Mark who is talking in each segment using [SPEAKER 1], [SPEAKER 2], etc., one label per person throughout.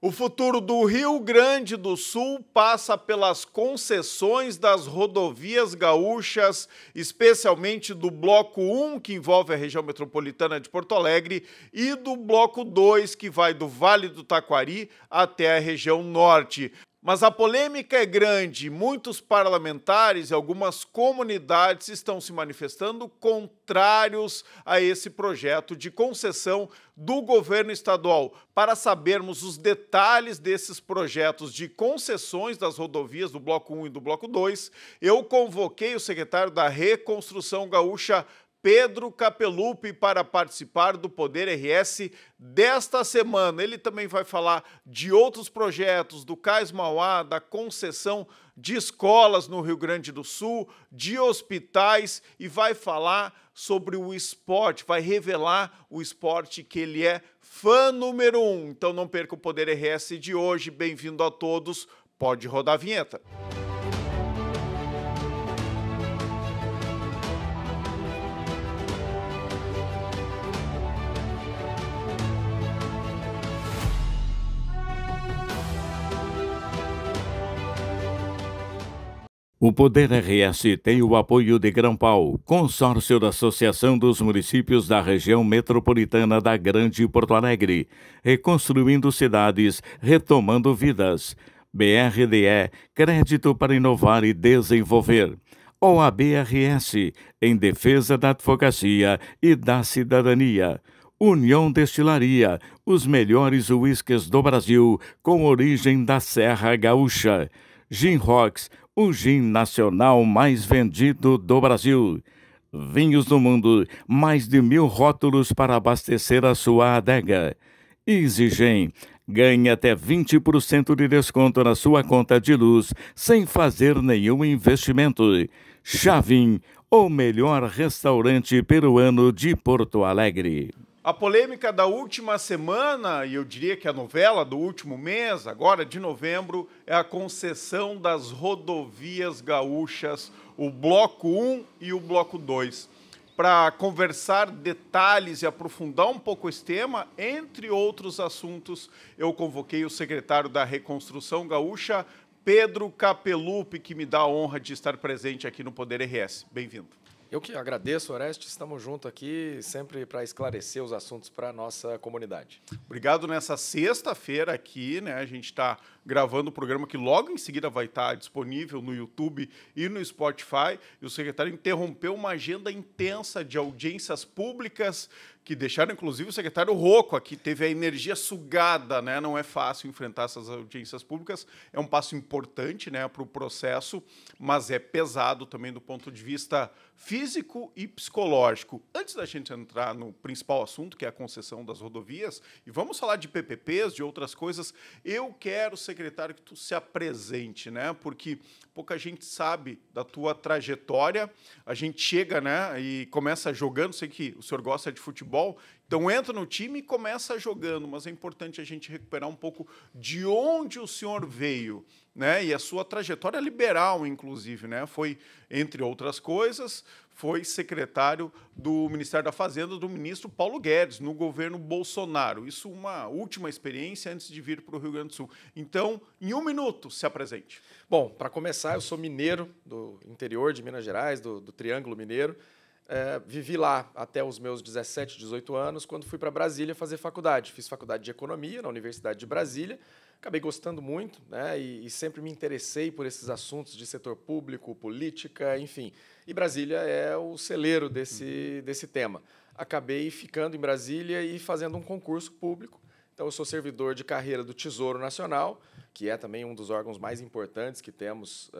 [SPEAKER 1] O futuro do Rio Grande do Sul passa pelas concessões das rodovias gaúchas, especialmente do Bloco 1, que envolve a região metropolitana de Porto Alegre, e do Bloco 2, que vai do Vale do Taquari até a região norte. Mas a polêmica é grande. Muitos parlamentares e algumas comunidades estão se manifestando contrários a esse projeto de concessão do governo estadual. Para sabermos os detalhes desses projetos de concessões das rodovias do Bloco 1 e do Bloco 2, eu convoquei o secretário da Reconstrução Gaúcha, Pedro Capelupi, para participar do Poder RS desta semana. Ele também vai falar de outros projetos, do Cais Mauá, da concessão de escolas no Rio Grande do Sul, de hospitais, e vai falar sobre o esporte, vai revelar o esporte que ele é fã número 1. Então não perca o Poder RS de hoje. Bem-vindo a todos. Pode rodar a vinheta.
[SPEAKER 2] O Poder RS tem o apoio de Grampal, consórcio da Associação dos Municípios da Região Metropolitana da Grande Porto Alegre, reconstruindo cidades, retomando vidas. BRDE, crédito para inovar e desenvolver. OAB-RS, em defesa da advocacia e da cidadania. União Destilaria, os melhores uísques do Brasil, com origem da Serra Gaúcha. Gin Rocks, o gin nacional mais vendido do Brasil. Vinhos do Mundo, mais de 1000 rótulos para abastecer a sua adega. EasyGen, ganhe até 20% de desconto na sua conta de luz, sem fazer nenhum investimento. Chavin, o melhor restaurante peruano de Porto Alegre.
[SPEAKER 1] A polêmica da última semana, e eu diria que a novela do último mês, agora de novembro, é a concessão das rodovias gaúchas, o Bloco 1 e o Bloco 2. Para conversar detalhes e aprofundar um pouco esse tema, entre outros assuntos, eu convoquei o secretário da Reconstrução Gaúcha, Pedro Capelupi, que me dá a honra de estar presente aqui no Poder RS. Bem-vindo.
[SPEAKER 3] Eu que agradeço, Oreste. Estamos juntos aqui sempre para esclarecer os assuntos para a nossa comunidade.
[SPEAKER 1] Obrigado. Nessa sexta-feira aqui, né, a gente está gravando o programa que logo em seguida vai estar disponível no YouTube e no Spotify. E o secretário interrompeu uma agenda intensa de audiências públicas que deixaram, inclusive, o secretário rouco aqui, teve a energia sugada, né? Não é fácil enfrentar essas audiências públicas, é um passo importante, né, para o processo, mas é pesado também do ponto de vista físico e psicológico. Antes da gente entrar no principal assunto, que é a concessão das rodovias, e vamos falar de PPPs, de outras coisas, eu quero, secretário, que tu se apresente, né, porque pouca gente sabe da tua trajetória. A gente chega, né, e começa jogando, sei que o senhor gosta de futebol, então entra no time e começa jogando, mas é importante a gente recuperar um pouco de onde o senhor veio, né, e a sua trajetória liberal, inclusive, né, foi, entre outras coisas, foi secretário do Ministério da Fazenda do ministro Paulo Guedes, no governo Bolsonaro. Isso uma última experiência antes de vir para o Rio Grande do Sul. Então, em um minuto, se apresente.
[SPEAKER 3] Bom, para começar, eu sou mineiro do interior de Minas Gerais, do Triângulo Mineiro. Vivi lá até os meus 17, 18 anos, quando fui para Brasília fazer faculdade. Fiz faculdade de Economia na Universidade de Brasília. Acabei gostando muito, né, e sempre me interessei por esses assuntos de setor público, política, enfim. E Brasília é o celeiro desse tema. Acabei ficando em Brasília e fazendo um concurso público. Então, eu sou servidor de carreira do Tesouro Nacional, que é também um dos órgãos mais importantes que temos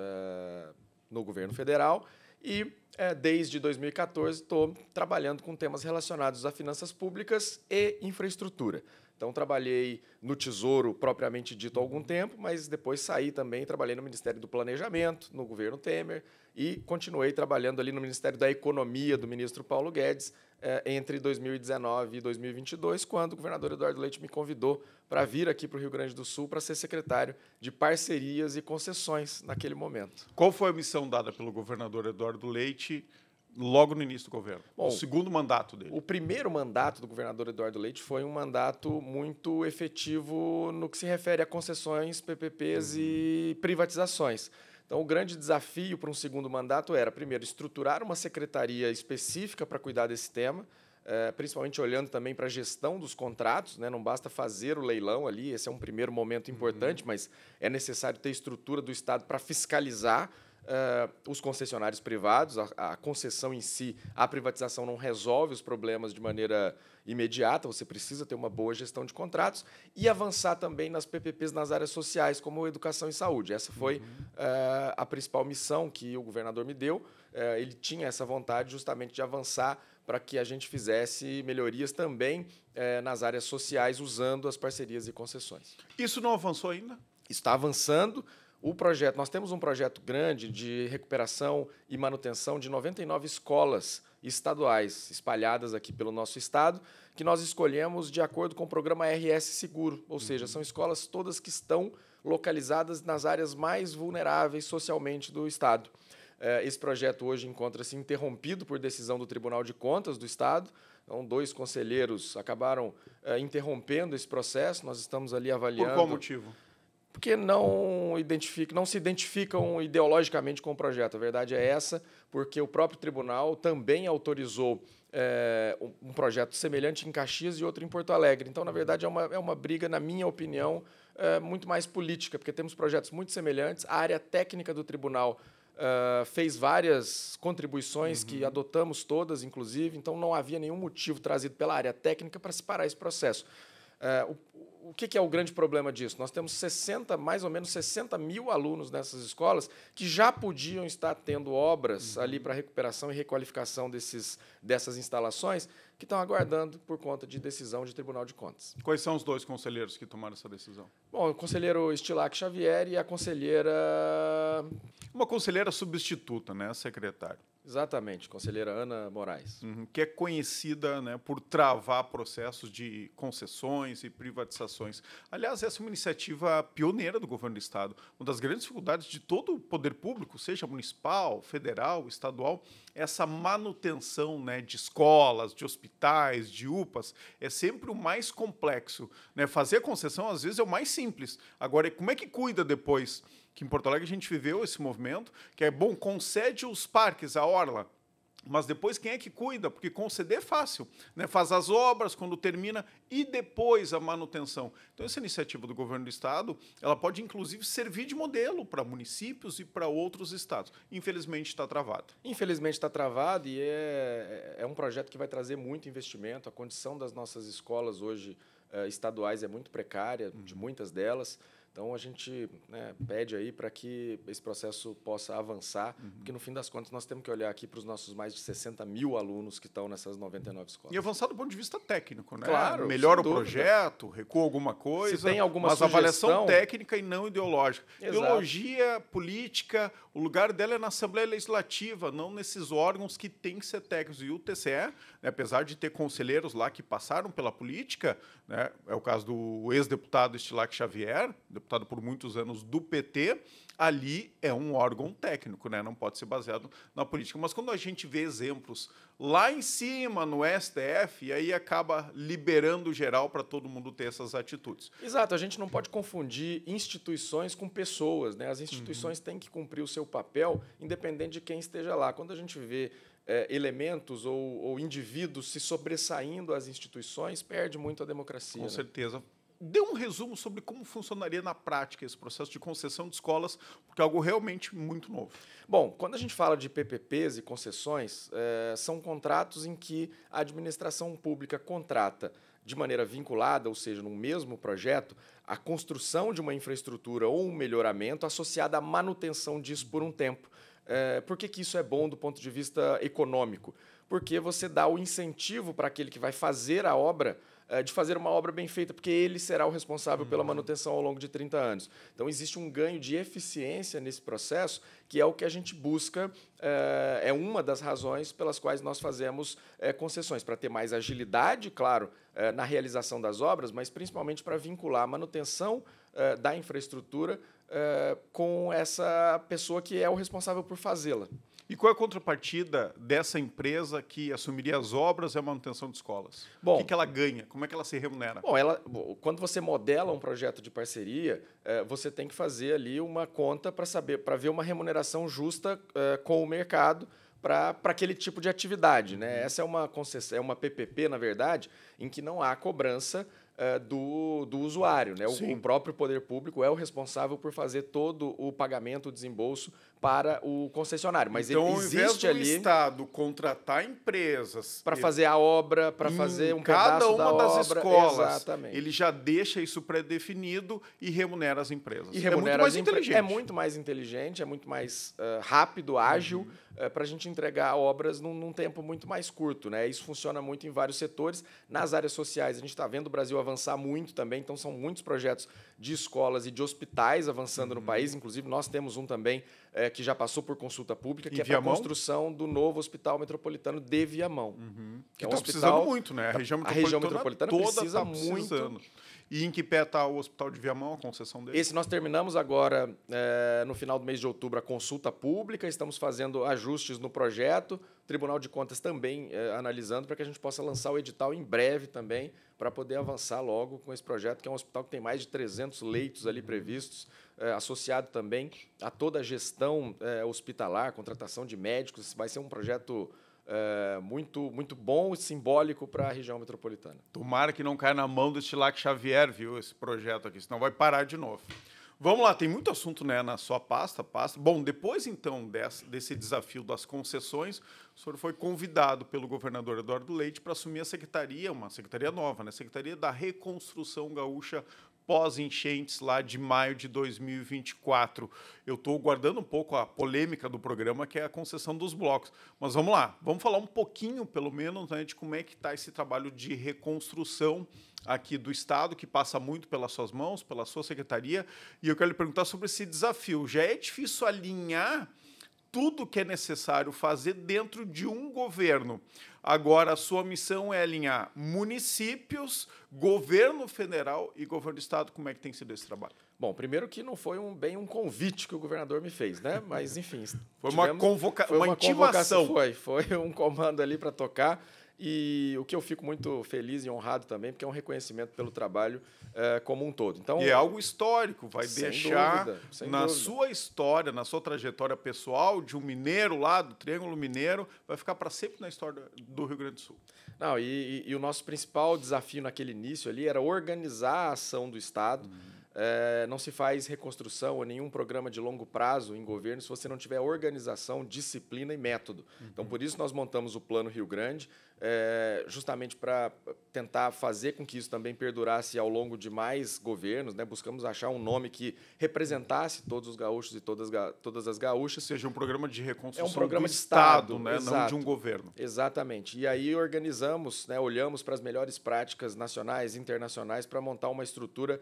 [SPEAKER 3] no governo federal. E, desde 2014, estou trabalhando com temas relacionados a finanças públicas e infraestrutura. Então, trabalhei no Tesouro, propriamente dito, há algum tempo, mas depois saí também, trabalhei no Ministério do Planejamento, no governo Temer, e continuei trabalhando ali no Ministério da Economia, do ministro Paulo Guedes, entre 2019 e 2022, quando o governador Eduardo Leite me convidou para vir aqui para o Rio Grande do Sul para ser secretário de parcerias e concessões naquele momento.
[SPEAKER 1] Qual foi a missão dada pelo governador Eduardo Leite logo no início do governo?
[SPEAKER 3] Bom,
[SPEAKER 1] o segundo mandato dele.
[SPEAKER 3] O primeiro mandato do governador Eduardo Leite foi um mandato muito efetivo no que se refere a concessões, PPPs e privatizações. Então, o grande desafio para um segundo mandato era, primeiro, estruturar uma secretaria específica para cuidar desse tema, principalmente olhando também para a gestão dos contratos, né? Não basta fazer o leilão ali, esse é um primeiro momento importante, mas é necessário ter estrutura do Estado para fiscalizar os concessionários privados. A concessão em si, a privatização não resolve os problemas de maneira imediata, você precisa ter uma boa gestão de contratos e avançar também nas PPPs nas áreas sociais, como educação e saúde. Essa foi a principal missão que o governador me deu. Ele tinha essa vontade justamente de avançar para que a gente fizesse melhorias também nas áreas sociais, usando as parcerias e concessões.
[SPEAKER 1] Isso não avançou ainda?
[SPEAKER 3] Está avançando. O projeto, nós temos um projeto grande de recuperação e manutenção de 99 escolas estaduais espalhadas aqui pelo nosso estado, que nós escolhemos de acordo com o programa RS Seguro, ou seja, são escolas todas que estão localizadas nas áreas mais vulneráveis socialmente do estado. Esse projeto hoje encontra-se interrompido por decisão do Tribunal de Contas do estado. Então, 2 conselheiros acabaram interrompendo esse processo. Nós estamos ali avaliando.
[SPEAKER 1] Por qual motivo?
[SPEAKER 3] Porque não se identificam ideologicamente com o projeto. A verdade é essa, porque o próprio tribunal também autorizou um projeto semelhante em Caxias e outro em Porto Alegre. Então, na verdade, é uma briga, na minha opinião, muito mais política, porque temos projetos muito semelhantes. A área técnica do tribunal fez várias contribuições que adotamos todas, inclusive, então não havia nenhum motivo trazido pela área técnica para se parar esse processo. O que é o grande problema disso? Nós temos mais ou menos 60 mil alunos nessas escolas que já podiam estar tendo obras ali para recuperação e requalificação dessas instalações, que estão aguardando por conta de decisão de Tribunal de Contas.
[SPEAKER 1] Quais são os 2 conselheiros que tomaram essa decisão?
[SPEAKER 3] Bom, o conselheiro Estilac Xavier e a conselheira...
[SPEAKER 1] Uma conselheira substituta, né, secretário?
[SPEAKER 3] Exatamente, conselheira Ana Moraes.
[SPEAKER 1] Que é conhecida, né, por travar processos de concessões e privatizações. Aliás, essa é uma iniciativa pioneira do governo do Estado. Uma das grandes dificuldades de todo o poder público, seja municipal, federal, estadual, essa manutenção, né, de escolas, de hospitais, de UPAs, é sempre o mais complexo, né? Fazer a concessão, às vezes, é o mais simples. Agora, como é que cuida depois? Que em Porto Alegre a gente viveu esse movimento, que é, bom, concede os parques, a orla, mas depois quem é que cuida? Porque conceder é fácil, né? Faz as obras quando termina e depois a manutenção. Então, essa iniciativa do governo do Estado, ela pode, inclusive, servir de modelo para municípios e para outros estados. Infelizmente, está travado.
[SPEAKER 3] Infelizmente, está travado e é um projeto que vai trazer muito investimento. A condição das nossas escolas hoje estaduais é muito precária, de muitas delas. Então, a gente, né, pede aí para que esse processo possa avançar, porque, no fim das contas, nós temos que olhar aqui para os nossos mais de 60 mil alunos que estão nessas 99 escolas.
[SPEAKER 1] E avançar do ponto de vista técnico, né?
[SPEAKER 3] Claro,
[SPEAKER 1] melhora o projeto, recua alguma coisa,
[SPEAKER 3] se tem alguma
[SPEAKER 1] mas
[SPEAKER 3] sugestão...
[SPEAKER 1] avaliação técnica e não ideológica.
[SPEAKER 3] Exato.
[SPEAKER 1] Ideologia, política, o lugar dela é na Assembleia Legislativa, não nesses órgãos que têm que ser técnicos. E o TCE, né, apesar de ter conselheiros lá que passaram pela política, né, é o caso do ex-deputado Estilac Xavier, deputado por muitos anos do PT, ali é um órgão técnico, né? Não pode ser baseado na política. Mas quando a gente vê exemplos lá em cima, no STF, e aí acaba liberando geral para todo mundo ter essas atitudes.
[SPEAKER 3] Exato, a gente não pode confundir instituições com pessoas, né? As instituições têm que cumprir o seu papel, independente de quem esteja lá. Quando a gente vê elementos ou indivíduos se sobressaindo às instituições, perde muito a democracia.
[SPEAKER 1] Com
[SPEAKER 3] né?
[SPEAKER 1] certeza. Dê um resumo sobre como funcionaria na prática esse processo de concessão de escolas, porque é algo realmente muito novo.
[SPEAKER 3] Bom, quando a gente fala de PPPs e concessões, são contratos em que a administração pública contrata de maneira vinculada, ou seja, no mesmo projeto, a construção de uma infraestrutura ou um melhoramento associada à manutenção disso por um tempo. Por que isso é bom do ponto de vista econômico? Porque você dá o incentivo para aquele que vai fazer a obra de fazer uma obra bem feita, porque ele será o responsável pela manutenção ao longo de 30 anos. Então, existe um ganho de eficiência nesse processo, que é o que a gente busca, é uma das razões pelas quais nós fazemos concessões, para ter mais agilidade, claro, na realização das obras, mas principalmente para vincular a manutenção da infraestrutura com essa pessoa que é o responsável por fazê-la.
[SPEAKER 1] E qual é a contrapartida dessa empresa que assumiria as obras e a manutenção de escolas?
[SPEAKER 3] Bom,
[SPEAKER 1] o que ela ganha? Como é que ela se remunera?
[SPEAKER 3] Bom, quando você modela um projeto de parceria, você tem que fazer ali uma conta para ver uma remuneração justa com o mercado para aquele tipo de atividade, né? Essa é uma concessão, é uma PPP, na verdade, em que não há cobrança do usuário, né? O próprio poder público é o responsável por fazer todo o pagamento, o desembolso para o concessionário. Mas
[SPEAKER 1] então,
[SPEAKER 3] ele existe ali,
[SPEAKER 1] ao invés do Estado contratar empresas
[SPEAKER 3] para fazer a obra, para fazer um
[SPEAKER 1] cada
[SPEAKER 3] pedaço
[SPEAKER 1] uma
[SPEAKER 3] da
[SPEAKER 1] das
[SPEAKER 3] obra,
[SPEAKER 1] escolas,
[SPEAKER 3] exatamente.
[SPEAKER 1] ele já deixa isso pré-definido e remunera as empresas.
[SPEAKER 3] E remunera
[SPEAKER 1] é muito mais inteligente.
[SPEAKER 3] É muito mais inteligente, é muito mais rápido, ágil, para a gente entregar obras num tempo muito mais curto, né? Isso funciona muito em vários setores. Nas áreas sociais, a gente está vendo o Brasil avançar muito também, então são muitos projetos de escolas e de hospitais avançando no país. Inclusive, nós temos um também que já passou por consulta pública, que é para a construção do novo Hospital Metropolitano de Viamão.
[SPEAKER 1] Que está precisando muito, né? A região
[SPEAKER 3] metropolitana
[SPEAKER 1] toda
[SPEAKER 3] precisa
[SPEAKER 1] tá precisando.
[SPEAKER 3] muito.
[SPEAKER 1] E em que pé está o Hospital de Viamão, a concessão dele?
[SPEAKER 3] Esse nós terminamos agora, no final do mês de outubro, a consulta pública, estamos fazendo ajustes no projeto, o Tribunal de Contas também analisando para que a gente possa lançar o edital em breve também, para poder avançar logo com esse projeto, que é um hospital que tem mais de 300 leitos ali previstos, associado também a toda a gestão hospitalar, contratação de médicos. Vai ser um projeto muito bom e simbólico para a região metropolitana.
[SPEAKER 1] Tomara que não caia na mão do Estilac Xavier, viu, esse projeto aqui, senão vai parar de novo. Vamos lá, tem muito assunto, né, na sua pasta. Bom, depois, então, desse desafio das concessões, o senhor foi convidado pelo governador Eduardo Leite para assumir a secretaria, uma secretaria nova, né, Secretaria da Reconstrução Gaúcha pós-enchentes lá de maio de 2024. Eu estou guardando um pouco a polêmica do programa, que é a concessão dos blocos. Mas vamos lá, vamos falar um pouquinho, pelo menos, né, de como é que está esse trabalho de reconstrução aqui do Estado, que passa muito pelas suas mãos, pela sua secretaria. E eu quero lhe perguntar sobre esse desafio. Já é difícil alinhar tudo que é necessário fazer dentro de um governo. Agora, a sua missão é alinhar municípios, governo federal e governo do Estado. Como é que tem sido esse trabalho?
[SPEAKER 3] Bom, primeiro que não foi bem um convite que o governador me fez, né? Mas, enfim...
[SPEAKER 1] Foi uma intimação.
[SPEAKER 3] Foi um comando ali para tocar. E o que eu fico muito feliz e honrado também, porque é um reconhecimento pelo trabalho como um todo. Então,
[SPEAKER 1] e é algo histórico, vai deixar na
[SPEAKER 3] dúvida.
[SPEAKER 1] Sua história, na sua trajetória pessoal, de um mineiro lá, do Triângulo Mineiro, vai ficar para sempre na história do Rio Grande do Sul.
[SPEAKER 3] Não, e o nosso principal desafio naquele início ali era organizar a ação do Estado. Não se faz reconstrução ou nenhum programa de longo prazo em governo se você não tiver organização, disciplina e método. Então, por isso, nós montamos o Plano Rio Grande, justamente para tentar fazer com que isso também perdurasse ao longo de mais governos, né? Buscamos achar um nome que representasse todos os gaúchos e todas as gaúchas.
[SPEAKER 1] Ou seja, um programa de reconstrução
[SPEAKER 3] um programa
[SPEAKER 1] do
[SPEAKER 3] de
[SPEAKER 1] Estado, né?
[SPEAKER 3] Exato.
[SPEAKER 1] Não de um governo.
[SPEAKER 3] Exatamente. E aí organizamos, né? Olhamos para as melhores práticas nacionais e internacionais para montar uma estrutura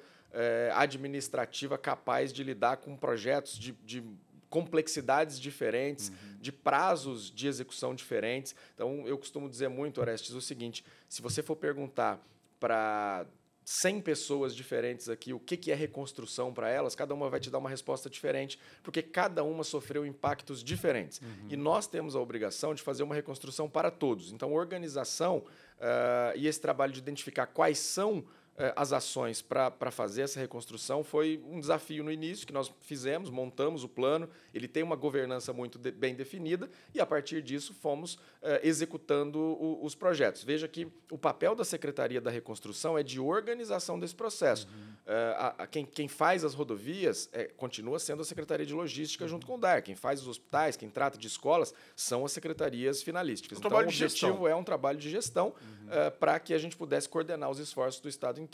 [SPEAKER 3] administrativa capaz de lidar com projetos de complexidades diferentes, de prazos de execução diferentes. Então, eu costumo dizer muito, Orestes, o seguinte: se você for perguntar para 100 pessoas diferentes aqui o que é reconstrução para elas, cada uma vai te dar uma resposta diferente, porque cada uma sofreu impactos diferentes. E nós temos a obrigação de fazer uma reconstrução para todos. Então, organização e esse trabalho de identificar quais são as ações para fazer essa reconstrução foi um desafio no início, que nós fizemos, montamos o plano, ele tem uma governança muito bem definida, e a partir disso fomos executando os projetos. Veja que o papel da Secretaria da Reconstrução é de organização desse processo. Quem faz as rodovias continua sendo a Secretaria de Logística junto com o DAER. Quem faz os hospitais, quem trata de escolas, são as secretarias finalísticas. Então, o objetivo é um trabalho de gestão para que a gente pudesse coordenar os esforços do Estado inteiro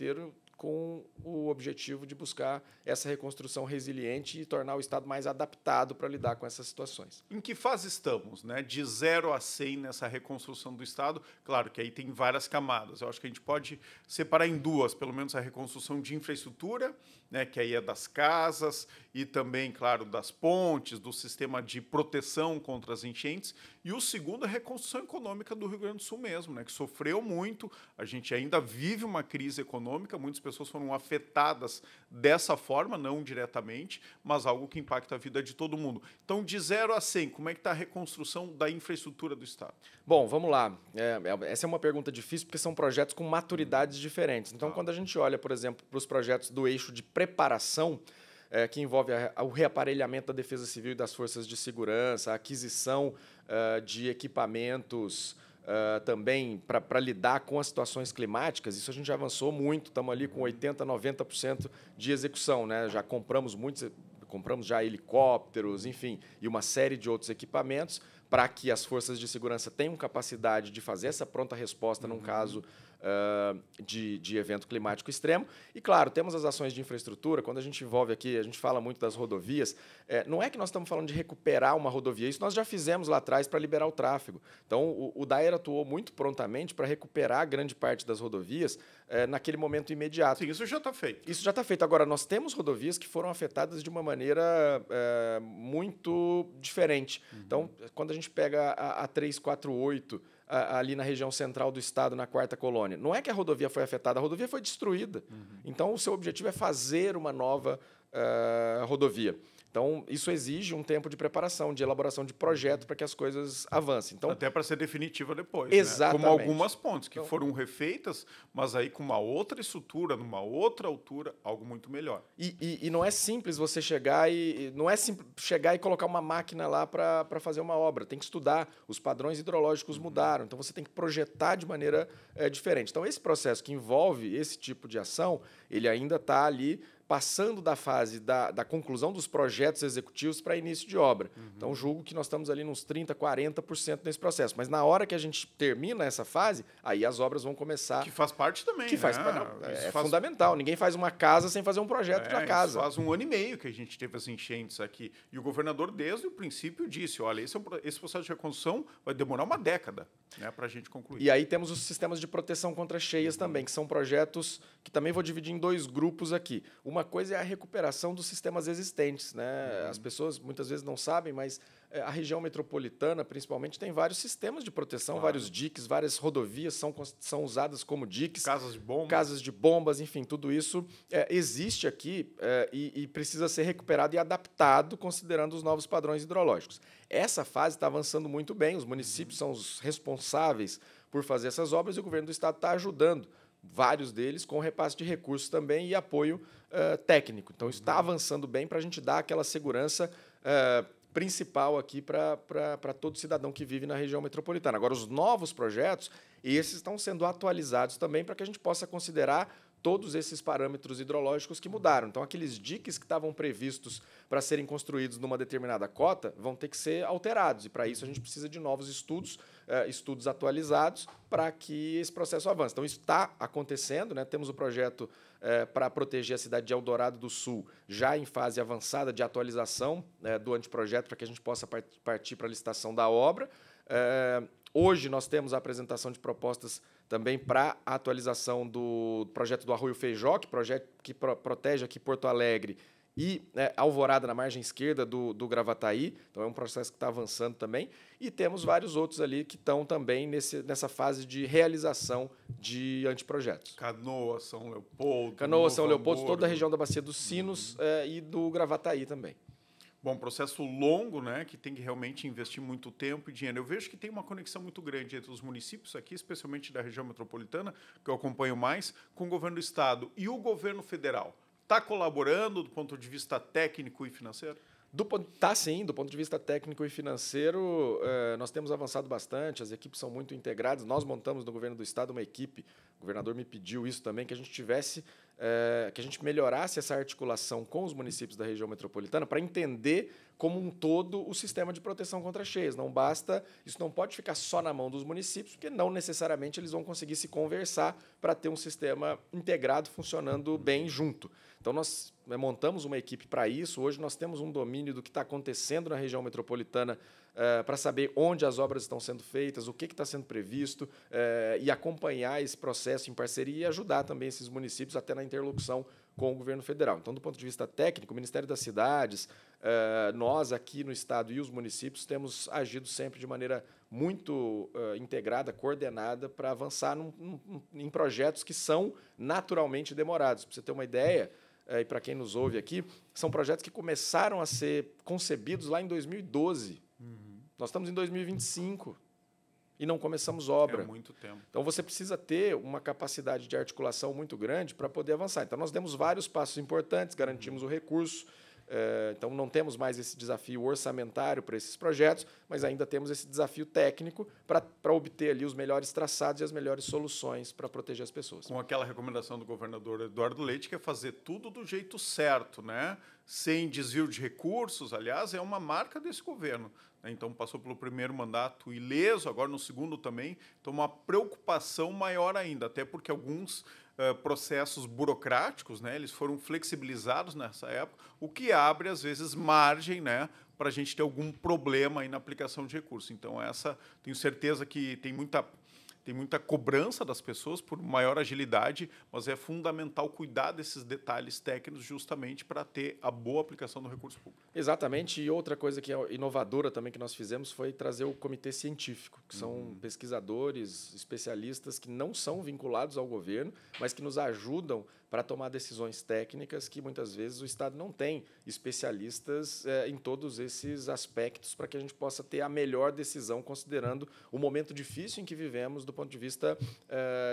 [SPEAKER 3] com o objetivo de buscar essa reconstrução resiliente e tornar o Estado mais adaptado para lidar com essas situações.
[SPEAKER 1] Em que fase estamos, né? De 0 a 100 nessa reconstrução do Estado? Claro que aí tem várias camadas. Eu acho que a gente pode separar em duas, pelo menos a reconstrução de infraestrutura, né? Que aí é das casas e também, claro, das pontes, do sistema de proteção contra as enchentes. E o segundo é a reconstrução econômica do Rio Grande do Sul mesmo, né? Que sofreu muito. A gente ainda vive uma crise econômica, muitas pessoas foram afetadas dessa forma, não diretamente, mas algo que impacta a vida de todo mundo. Então, de 0 a 100, como é que está a reconstrução da infraestrutura do Estado?
[SPEAKER 3] Bom, vamos lá. Essa é uma pergunta difícil porque são projetos com maturidades diferentes. Então, quando a gente olha, por exemplo, para os projetos do eixo de preparação, que envolve o reaparelhamento da Defesa Civil e das Forças de Segurança, a aquisição de equipamentos também para lidar com as situações climáticas, isso a gente já avançou muito, estamos ali com 80%, 90% de execução, né? Já compramos já helicópteros, enfim, e uma série de outros equipamentos para que as forças de segurança tenham capacidade de fazer essa pronta resposta num caso de evento climático extremo. E, claro, temos as ações de infraestrutura. Quando a gente envolve aqui, a gente fala muito das rodovias, não é que nós estamos falando de recuperar uma rodovia, isso nós já fizemos lá atrás para liberar o tráfego. Então, o DAER atuou muito prontamente para recuperar grande parte das rodovias naquele momento imediato.
[SPEAKER 1] Sim, isso já está feito.
[SPEAKER 3] Isso já está feito. Agora, nós temos rodovias que foram afetadas de uma maneira muito diferente. Então, quando a gente pega a 348, ali na região central do estado, na Quarta Colônia, não é que a rodovia foi afetada, a rodovia foi destruída. Então, o seu objetivo é fazer uma nova rodovia. Então, isso exige um tempo de preparação, de elaboração de projeto para que as coisas avancem. Então,
[SPEAKER 1] até para ser definitiva depois.
[SPEAKER 3] Exatamente.
[SPEAKER 1] Né? Como algumas pontes que foram refeitas, mas aí com uma outra estrutura, numa outra altura, algo muito melhor.
[SPEAKER 3] E não é simples você chegar e colocar uma máquina lá para fazer uma obra. Tem que estudar. Os padrões hidrológicos mudaram. Então, você tem que projetar de maneira diferente. Então, esse processo que envolve esse tipo de ação, ele ainda está ali passando da fase da conclusão dos projetos executivos para início de obra. Então, julgo que nós estamos ali nos 30%, 40% nesse processo. Mas na hora que a gente termina essa fase, aí as obras vão começar...
[SPEAKER 1] Que faz parte também,
[SPEAKER 3] que faz, é fundamental. Ninguém faz uma casa sem fazer um projeto da casa.
[SPEAKER 1] Faz 1 ano e meio que a gente teve as enchentes aqui. E o governador, desde o princípio, disse, olha, esse processo de reconstrução vai demorar uma década, né, para a gente concluir.
[SPEAKER 3] E aí temos os sistemas de proteção contra cheias também, que são projetos que também vou dividir em 2 grupos aqui. Uma coisa é a recuperação dos sistemas existentes, né? As pessoas muitas vezes não sabem, mas a região metropolitana, principalmente, tem vários sistemas de proteção, vários diques, várias rodovias são usadas como diques. Casas de bombas, enfim, tudo isso existe aqui e precisa ser recuperado e adaptado considerando os novos padrões hidrológicos. Essa fase está avançando muito bem, os municípios são os responsáveis por fazer essas obras e o governo do estado está ajudando vários deles com repasse de recursos também e apoio técnico. Então, isso está avançando bem para a gente dar aquela segurança principal aqui para todo cidadão que vive na região metropolitana. Agora, os novos projetos, esses estão sendo atualizados também para que a gente possa considerar todos esses parâmetros hidrológicos que mudaram. Então, aqueles diques que estavam previstos para serem construídos numa determinada cota vão ter que ser alterados. E, para isso, a gente precisa de novos estudos atualizados para que esse processo avance. Então, isso está acontecendo, né? Temos o projeto para proteger a cidade de Eldorado do Sul, já em fase avançada de atualização do anteprojeto, para que a gente possa partir para a licitação da obra. Hoje, nós temos a apresentação de propostas também para a atualização do projeto do Arroio Feijó, projeto que protege aqui Porto Alegre e Alvorada, na margem esquerda do Gravataí. Então, é um processo que está avançando também. E temos vários outros ali que estão também nessa fase de realização de anteprojetos.
[SPEAKER 1] Canoa, São Leopoldo...
[SPEAKER 3] São Leopoldo, toda a região da Bacia dos Sinos e do Gravataí também.
[SPEAKER 1] Bom, processo longo, né, que tem que realmente investir muito tempo e dinheiro. Eu vejo que tem uma conexão muito grande entre os municípios aqui, especialmente da região metropolitana, que eu acompanho mais, com o governo do estado e o governo federal. Está colaborando do ponto de vista técnico e financeiro?
[SPEAKER 3] Sim, do ponto de vista técnico e financeiro, nós temos avançado bastante, as equipes são muito integradas, nós montamos no governo do estado uma equipe, o governador me pediu isso também, que a gente melhorasse essa articulação com os municípios da região metropolitana para entender como um todo o sistema de proteção contra cheias. Não basta, isso não pode ficar só na mão dos municípios, porque não necessariamente eles vão conseguir se conversar para ter um sistema integrado funcionando bem junto. Então, nós montamos uma equipe para isso. Hoje, nós temos um domínio do que está acontecendo na região metropolitana para saber onde as obras estão sendo feitas, o que está sendo previsto e acompanhar esse processo em parceria e ajudar também esses municípios até na interlocução com o governo federal. Então, do ponto de vista técnico, o Ministério das Cidades, nós aqui no Estado e os municípios temos agido sempre de maneira muito integrada, coordenada, para avançar em projetos que são naturalmente demorados. Para você ter uma ideia, e para quem nos ouve aqui, são projetos que começaram a ser concebidos lá em 2012. Nós estamos em 2025 e não começamos obra.
[SPEAKER 1] É muito tempo.
[SPEAKER 3] Então, você precisa ter uma capacidade de articulação muito grande para poder avançar. Então, nós demos vários passos importantes, garantimos o recurso. Então, não temos mais esse desafio orçamentário para esses projetos, mas ainda temos esse desafio técnico para obter ali os melhores traçados e as melhores soluções para proteger as pessoas.
[SPEAKER 1] Com aquela recomendação do governador Eduardo Leite, que é fazer tudo do jeito certo, né? Sem desvio de recursos, aliás, é uma marca desse governo. Então, passou pelo primeiro mandato ileso, agora no segundo também. Então, uma preocupação maior ainda, até porque alguns processos burocráticos, né, eles foram flexibilizados nessa época, o que abre, às vezes, margem, né, para a gente ter algum problema aí na aplicação de recursos. Então, tenho certeza que tem muita cobrança das pessoas por maior agilidade, mas é fundamental cuidar desses detalhes técnicos justamente para ter a boa aplicação do recurso público.
[SPEAKER 3] Exatamente. E outra coisa que é inovadora também que nós fizemos foi trazer o comitê científico, que são pesquisadores, especialistas que não são vinculados ao governo, mas que nos ajudam para tomar decisões técnicas que muitas vezes o Estado não tem especialistas em todos esses aspectos para que a gente possa ter a melhor decisão considerando o momento difícil em que vivemos do ponto de vista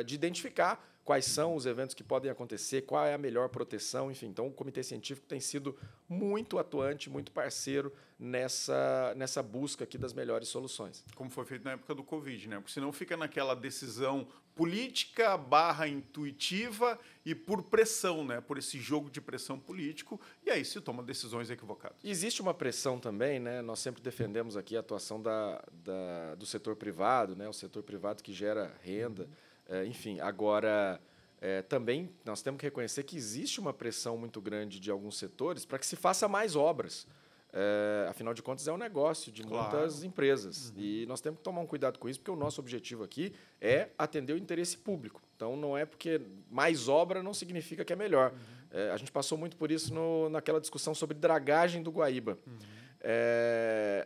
[SPEAKER 3] de identificar quais são os eventos que podem acontecer, qual é a melhor proteção, enfim. Então, o Comitê Científico tem sido muito atuante, muito parceiro nessa busca aqui das melhores soluções.
[SPEAKER 1] Como foi feito na época do Covid, né? Porque senão fica naquela decisão política / intuitiva e por pressão, né? Por esse jogo de pressão político, e aí se toma decisões equivocadas.
[SPEAKER 3] Existe uma pressão também, né? Nós sempre defendemos aqui a atuação do setor privado, né? O setor privado que gera renda. Enfim, agora, também nós temos que reconhecer que existe uma pressão muito grande de alguns setores para que se faça mais obras. Afinal de contas, é um negócio de muitas empresas. E nós temos que tomar um cuidado com isso, porque o nosso objetivo aqui é atender o interesse público. Então, não é porque mais obra não significa que é melhor. A gente passou muito por isso naquela discussão sobre dragagem do Guaíba.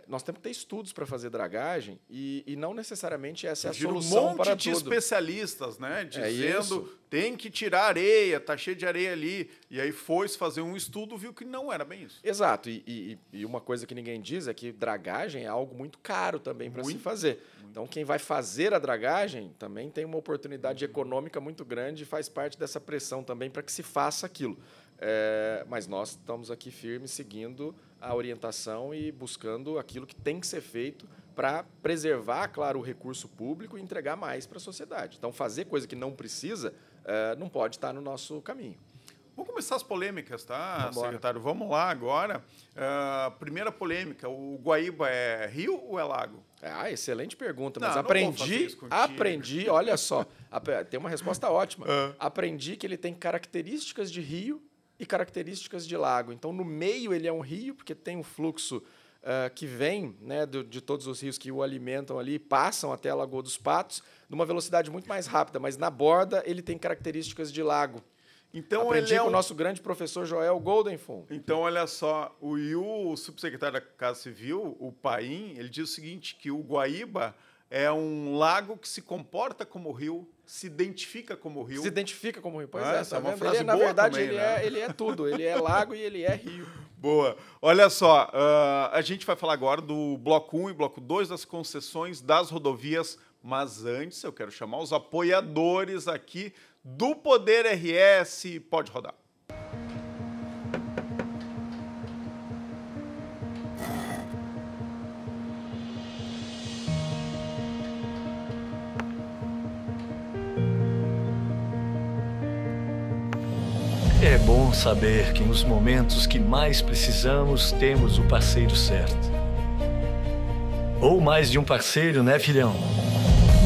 [SPEAKER 3] Nós temos que ter estudos para fazer dragagem e não necessariamente essa é a solução para tudo.
[SPEAKER 1] Um monte de especialistas, né, dizendo tem que tirar areia, tá cheio de areia ali, e aí foi-se fazer um estudo, viu que não era bem isso.
[SPEAKER 3] Exato, e uma coisa que ninguém diz é que dragagem é algo muito caro também para se fazer. Então, quem vai fazer a dragagem também tem uma oportunidade econômica muito grande e faz parte dessa pressão também para que se faça aquilo. Mas nós estamos aqui firmes, seguindo a orientação e buscando aquilo que tem que ser feito para preservar, claro, o recurso público e entregar mais para a sociedade. Então, fazer coisa que não precisa não pode estar no nosso caminho.
[SPEAKER 1] Vamos começar as polêmicas, tá, secretário? Vamos lá agora. Primeira polêmica, o Guaíba é rio ou é lago?
[SPEAKER 3] Excelente pergunta, mas aprendi, olha só, tem uma resposta ótima. Aprendi que ele tem características de rio e características de lago. Então, no meio ele é um rio, porque tem um fluxo que vem, né, de todos os rios que o alimentam ali, passam até a Lagoa dos Patos, numa velocidade muito mais rápida, mas na borda ele tem características de lago. Então, aprendi com o nosso grande professor Joel Goldenfon.
[SPEAKER 1] Então, olha só, o subsecretário da Casa Civil, o Paim, ele diz o seguinte, que o Guaíba é um lago que se comporta como rio, se identifica como rio.
[SPEAKER 3] Se identifica como rio, pois
[SPEAKER 1] essa é uma frase boa.
[SPEAKER 3] Na verdade,
[SPEAKER 1] também,
[SPEAKER 3] ele é tudo. Ele é lago e ele é rio.
[SPEAKER 1] Boa. Olha só, a gente vai falar agora do Bloco 1 e Bloco 2 das concessões das rodovias, mas antes eu quero chamar os apoiadores aqui do Poder RS. Pode rodar.
[SPEAKER 4] É bom saber que nos momentos que mais precisamos, temos o parceiro certo. Ou mais de um parceiro, né, filhão?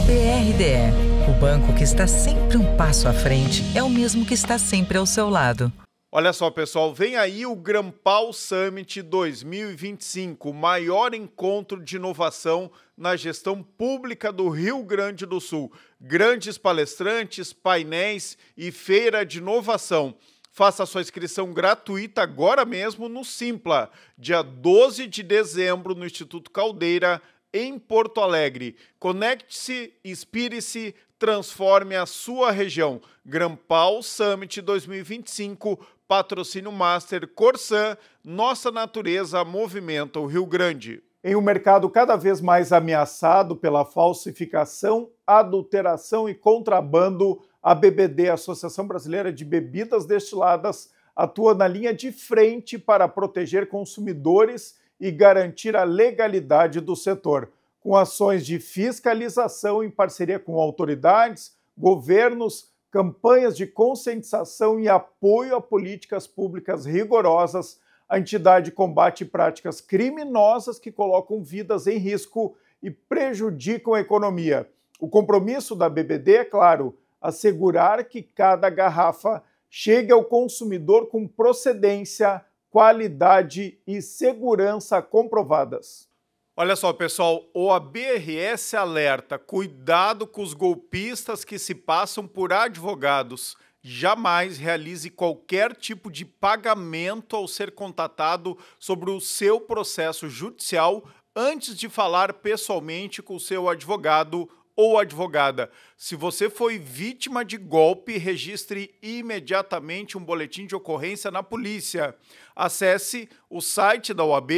[SPEAKER 5] BRDE, o banco que está sempre um passo à frente, é o mesmo que está sempre ao seu lado.
[SPEAKER 1] Olha só, pessoal, vem aí o Grampal Summit 2025, o maior encontro de inovação na gestão pública do Rio Grande do Sul. Grandes palestrantes, painéis e feira de inovação. Faça sua inscrição gratuita agora mesmo no Simpla, dia 12 de dezembro, no Instituto Caldeira, em Porto Alegre. Conecte-se, inspire-se, transforme a sua região. Grampal Summit 2025, patrocínio Master Corsan, nossa natureza movimenta o Rio Grande. Em um mercado cada vez mais ameaçado pela falsificação, adulteração e contrabando, a ABBD, Associação Brasileira de Bebidas Destiladas, atua na linha de frente para proteger consumidores e garantir a legalidade do setor, com ações de fiscalização em parceria com autoridades, governos, campanhas de conscientização e apoio a políticas públicas rigorosas. A entidade combate práticas criminosas que colocam vidas em risco e prejudicam a economia. O compromisso da ABBD é claro: assegurar que cada garrafa chegue ao consumidor com procedência, qualidade e segurança comprovadas. Olha só, pessoal, o ABRS alerta: cuidado com os golpistas que se passam por advogados. Jamais realize qualquer tipo de pagamento ao ser contatado sobre o seu processo judicial antes de falar pessoalmente com o seu advogado ou advogada. Se você foi vítima de golpe, registre imediatamente um boletim de ocorrência na polícia. Acesse o site da OAB,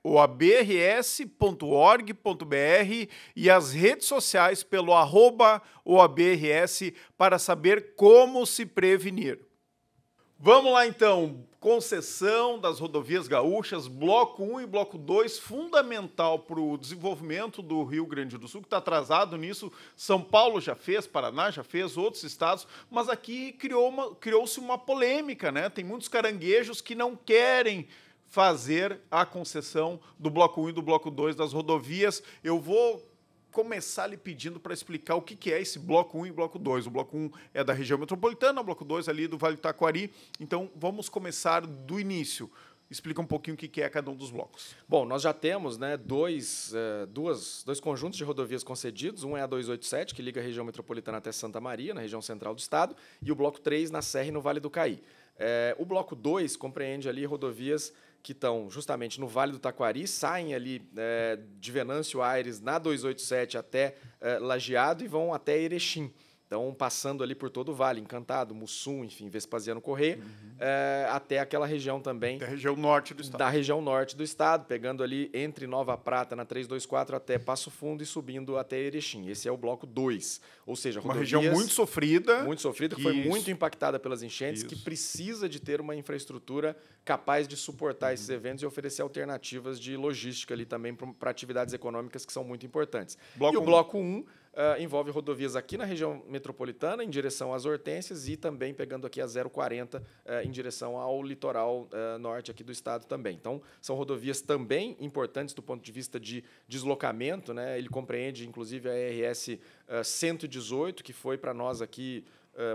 [SPEAKER 1] oabrs.org.br, e as redes sociais pelo @OABRS para saber como se prevenir. Vamos lá então, concessão das rodovias gaúchas, bloco 1 e bloco 2, fundamental para o desenvolvimento do Rio Grande do Sul, que está atrasado nisso. São Paulo já fez, Paraná já fez, outros estados, mas aqui criou-se uma polêmica, né? Tem muitos caranguejos que não querem fazer a concessão do bloco 1 e do bloco 2 das rodovias. Eu vou começar lhe pedindo para explicar o que é esse bloco 1 e bloco 2. O bloco 1 é da região metropolitana, o bloco 2 ali do Vale do Taquari. Então, vamos começar do início. Explica um pouquinho o que é cada um dos blocos.
[SPEAKER 3] Bom, nós já temos, né, dois conjuntos de rodovias concedidos. Um é a 287, que liga a região metropolitana até Santa Maria, na região central do estado, e o bloco 3 na Serra e no Vale do Caí. O bloco 2 compreende ali rodovias que estão justamente no Vale do Taquari, saem ali de Venâncio Aires, na 287 até Lajeado e vão até Erechim. Então, passando ali por todo o vale, Encantado, Mussum, enfim, Vespasiano Corrêa, até aquela região também.
[SPEAKER 1] Da região norte do estado.
[SPEAKER 3] Da região norte do estado, pegando ali entre Nova Prata, na 324, até Passo Fundo e subindo até Erechim. Esse é o bloco 2. Ou seja,
[SPEAKER 1] uma região muito sofrida.
[SPEAKER 3] Muito sofrida, que foi muito impactada pelas enchentes, que precisa de ter uma infraestrutura capaz de suportar esses eventos e oferecer alternativas de logística ali também para atividades econômicas que são muito importantes. E o bloco 1 envolve rodovias aqui na região metropolitana, em direção às Hortênsias, e também pegando aqui a 040 em direção ao litoral norte aqui do estado também. Então, são rodovias também importantes do ponto de vista de deslocamento, né? Ele compreende, inclusive, a RS 118, que foi para nós aqui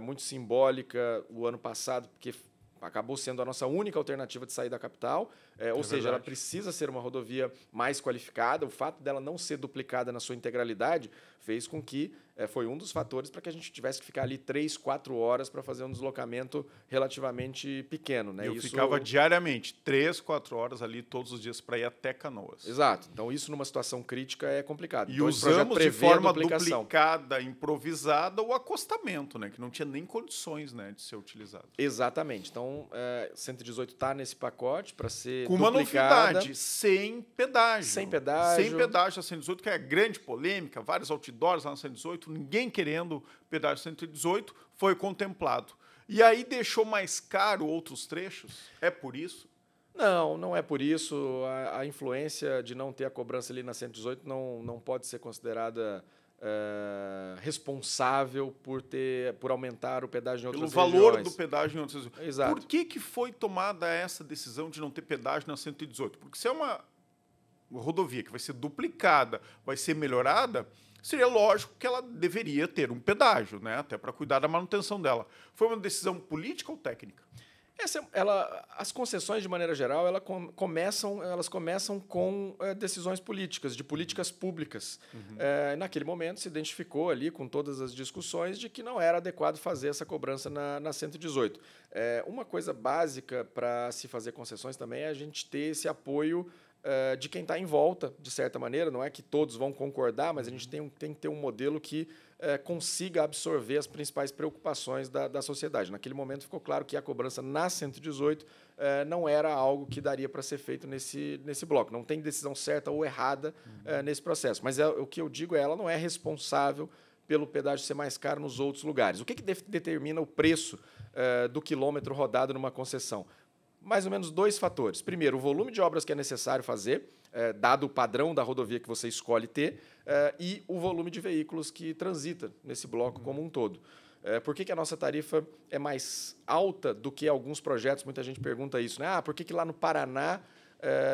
[SPEAKER 3] muito simbólica o ano passado, porque acabou sendo a nossa única alternativa de sair da capital, ou seja, ela precisa ser uma rodovia mais qualificada. O fato dela não ser duplicada na sua integralidade fez com que foi um dos fatores para que a gente tivesse que ficar ali 3, 4 horas para fazer um deslocamento relativamente pequeno, né?
[SPEAKER 1] Eu ficava diariamente 3, 4 horas ali todos os dias para ir até Canoas.
[SPEAKER 3] Exato. Então, isso numa situação crítica é complicado.
[SPEAKER 1] E
[SPEAKER 3] então,
[SPEAKER 1] usamos de forma duplicada, improvisada, o acostamento, né? Que não tinha nem condições, né, de ser utilizado.
[SPEAKER 3] Exatamente. Então, 118 está nesse pacote para ser
[SPEAKER 1] com uma
[SPEAKER 3] duplicada.
[SPEAKER 1] Novidade, sem pedágio.
[SPEAKER 3] Sem pedágio.
[SPEAKER 1] Sem pedágio a 118, que é grande polêmica, vários outdoors lá na 118, ninguém querendo pedágio 118, foi contemplado. E aí deixou mais caro outros trechos? É por isso?
[SPEAKER 3] Não, não é por isso. A influência de não ter a cobrança ali na 118 não pode ser considerada responsável por aumentar o pedágio em outras regiões.
[SPEAKER 1] Pelo valor do pedágio em outras regiões.
[SPEAKER 3] Exato.
[SPEAKER 1] Por que foi tomada essa decisão de não ter pedágio na 118? Porque se é uma rodovia que vai ser duplicada, vai ser melhorada, seria lógico que ela deveria ter um pedágio, né? Até para cuidar da manutenção dela. Foi uma decisão política ou técnica?
[SPEAKER 3] As concessões, de maneira geral, elas começam com decisões políticas, de políticas públicas. Naquele momento, se identificou ali, com todas as discussões, de que não era adequado fazer essa cobrança na 118. Uma coisa básica para se fazer concessões também é a gente ter esse apoio de quem está em volta, de certa maneira. Não é que todos vão concordar, mas a gente tem que ter um modelo que consiga absorver as principais preocupações da sociedade. Naquele momento ficou claro que a cobrança na 118 não era algo que daria para ser feito nesse bloco. Não tem decisão certa ou errada nesse processo. Mas o que eu digo ela não é responsável pelo pedágio ser mais caro nos outros lugares. O que determina o preço do quilômetro rodado numa concessão? Mais ou menos 2 fatores. Primeiro, o volume de obras que é necessário fazer, dado o padrão da rodovia que você escolhe ter, e o volume de veículos que transita nesse bloco como um todo. Por que a nossa tarifa é mais alta do que alguns projetos? Muita gente pergunta isso, né? Por que lá no Paraná,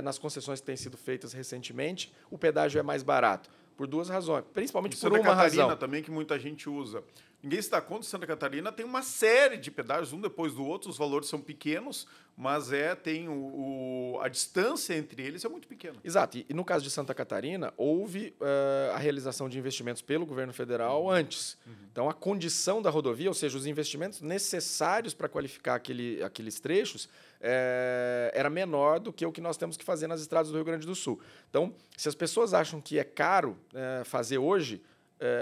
[SPEAKER 3] nas concessões que têm sido feitas recentemente, o pedágio é mais barato? Por 2 razões, principalmente por uma razão.
[SPEAKER 1] Santa Catarina também, que muita gente usa. Ninguém se dá conta, Santa Catarina tem uma série de pedágios, um depois do outro, os valores são pequenos, mas tem a distância entre eles é muito pequena.
[SPEAKER 3] Exato. E no caso de Santa Catarina, houve a realização de investimentos pelo governo federal antes. Então, a condição da rodovia, ou seja, os investimentos necessários para qualificar aqueles trechos, era menor do que o que nós temos que fazer nas estradas do Rio Grande do Sul. Então, se as pessoas acham que é caro fazer hoje,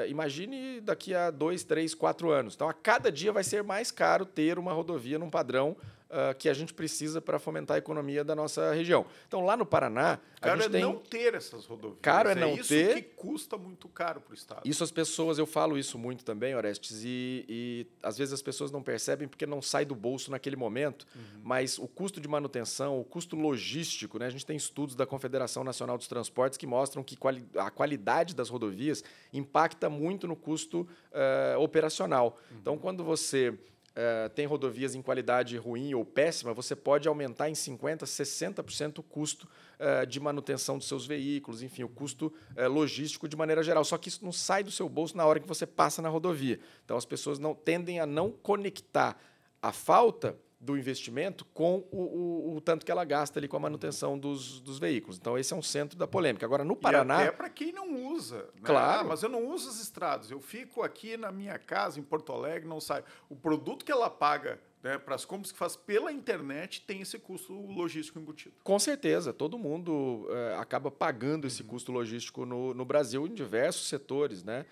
[SPEAKER 3] imagine daqui a 2, 3, 4 anos. Então, a cada dia vai ser mais caro ter uma rodovia num padrão que a gente precisa para fomentar a economia da nossa região. Então, lá no Paraná, a gente tem...
[SPEAKER 1] não ter essas rodovias.
[SPEAKER 3] Caro é não ter.
[SPEAKER 1] Isso que custa muito caro para o Estado.
[SPEAKER 3] Isso as pessoas, eu falo isso muito também, Orestes, e às vezes as pessoas não percebem porque não sai do bolso naquele momento, mas o custo de manutenção, o custo logístico, né? A gente tem estudos da Confederação Nacional dos Transportes que mostram que a qualidade das rodovias impacta muito no custo operacional. Então, quando você tem rodovias em qualidade ruim ou péssima, você pode aumentar em 50%, 60% o custo de manutenção dos seus veículos, enfim, o custo logístico de maneira geral. Só que isso não sai do seu bolso na hora que você passa na rodovia. Então, as pessoas tendem a não conectar a falta do investimento com o tanto que ela gasta ali com a manutenção dos veículos. Então, esse é um centro da polêmica. Agora, no Paraná...
[SPEAKER 1] E até para quem não usa. Né?
[SPEAKER 3] Claro.
[SPEAKER 1] Mas eu não uso as estradas. Eu fico aqui na minha casa, em Porto Alegre, não saio. O produto que ela paga, né, para as compras que faz pela internet tem esse custo logístico embutido.
[SPEAKER 3] Com certeza. Todo mundo acaba pagando esse custo logístico no Brasil em diversos setores, né?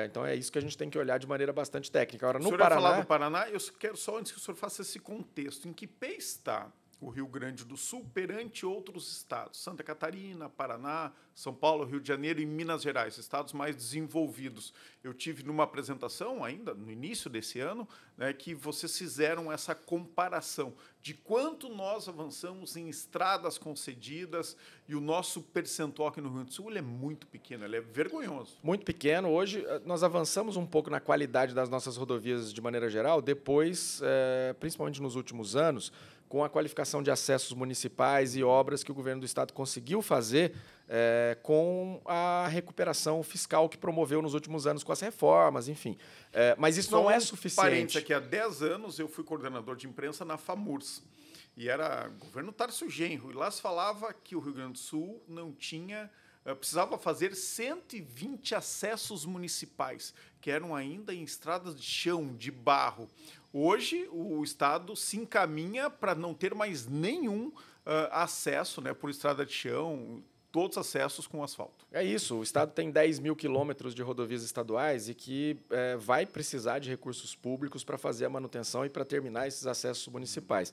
[SPEAKER 3] Então, é isso que a gente tem que olhar de maneira bastante técnica. Agora, no Paraná... O senhor vai falar do Paraná,
[SPEAKER 1] eu quero só, antes que o senhor faça esse contexto, em que pé está o Rio Grande do Sul perante outros estados? Santa Catarina, Paraná, São Paulo, Rio de Janeiro e Minas Gerais, estados mais desenvolvidos. Eu tive numa apresentação ainda, no início desse ano, né, que vocês fizeram essa comparação de quanto nós avançamos em estradas concedidas e o nosso percentual aqui no Rio Grande do Sul ele é muito pequeno, ele é vergonhoso.
[SPEAKER 3] Muito pequeno. Hoje, nós avançamos um pouco na qualidade das nossas rodovias de maneira geral, depois, principalmente nos últimos anos, com a qualificação de acessos municipais e obras que o governo do Estado conseguiu fazer com a recuperação fiscal que promoveu nos últimos anos com as reformas, enfim. Mas isso não é suficiente.
[SPEAKER 1] Parênteses aqui, há 10 anos eu fui coordenador de imprensa na FAMURS, e era governo Tarcísio Genro, e lá se falava que o Rio Grande do Sul não tinha... precisava fazer 120 acessos municipais, que eram ainda em estradas de chão, de barro. Hoje, o Estado se encaminha para não ter mais nenhum acesso, né, por estrada de chão, todos os acessos com asfalto.
[SPEAKER 3] É isso. O Estado tem 10 mil quilômetros de rodovias estaduais e que vai precisar de recursos públicos para fazer a manutenção e para terminar esses acessos municipais.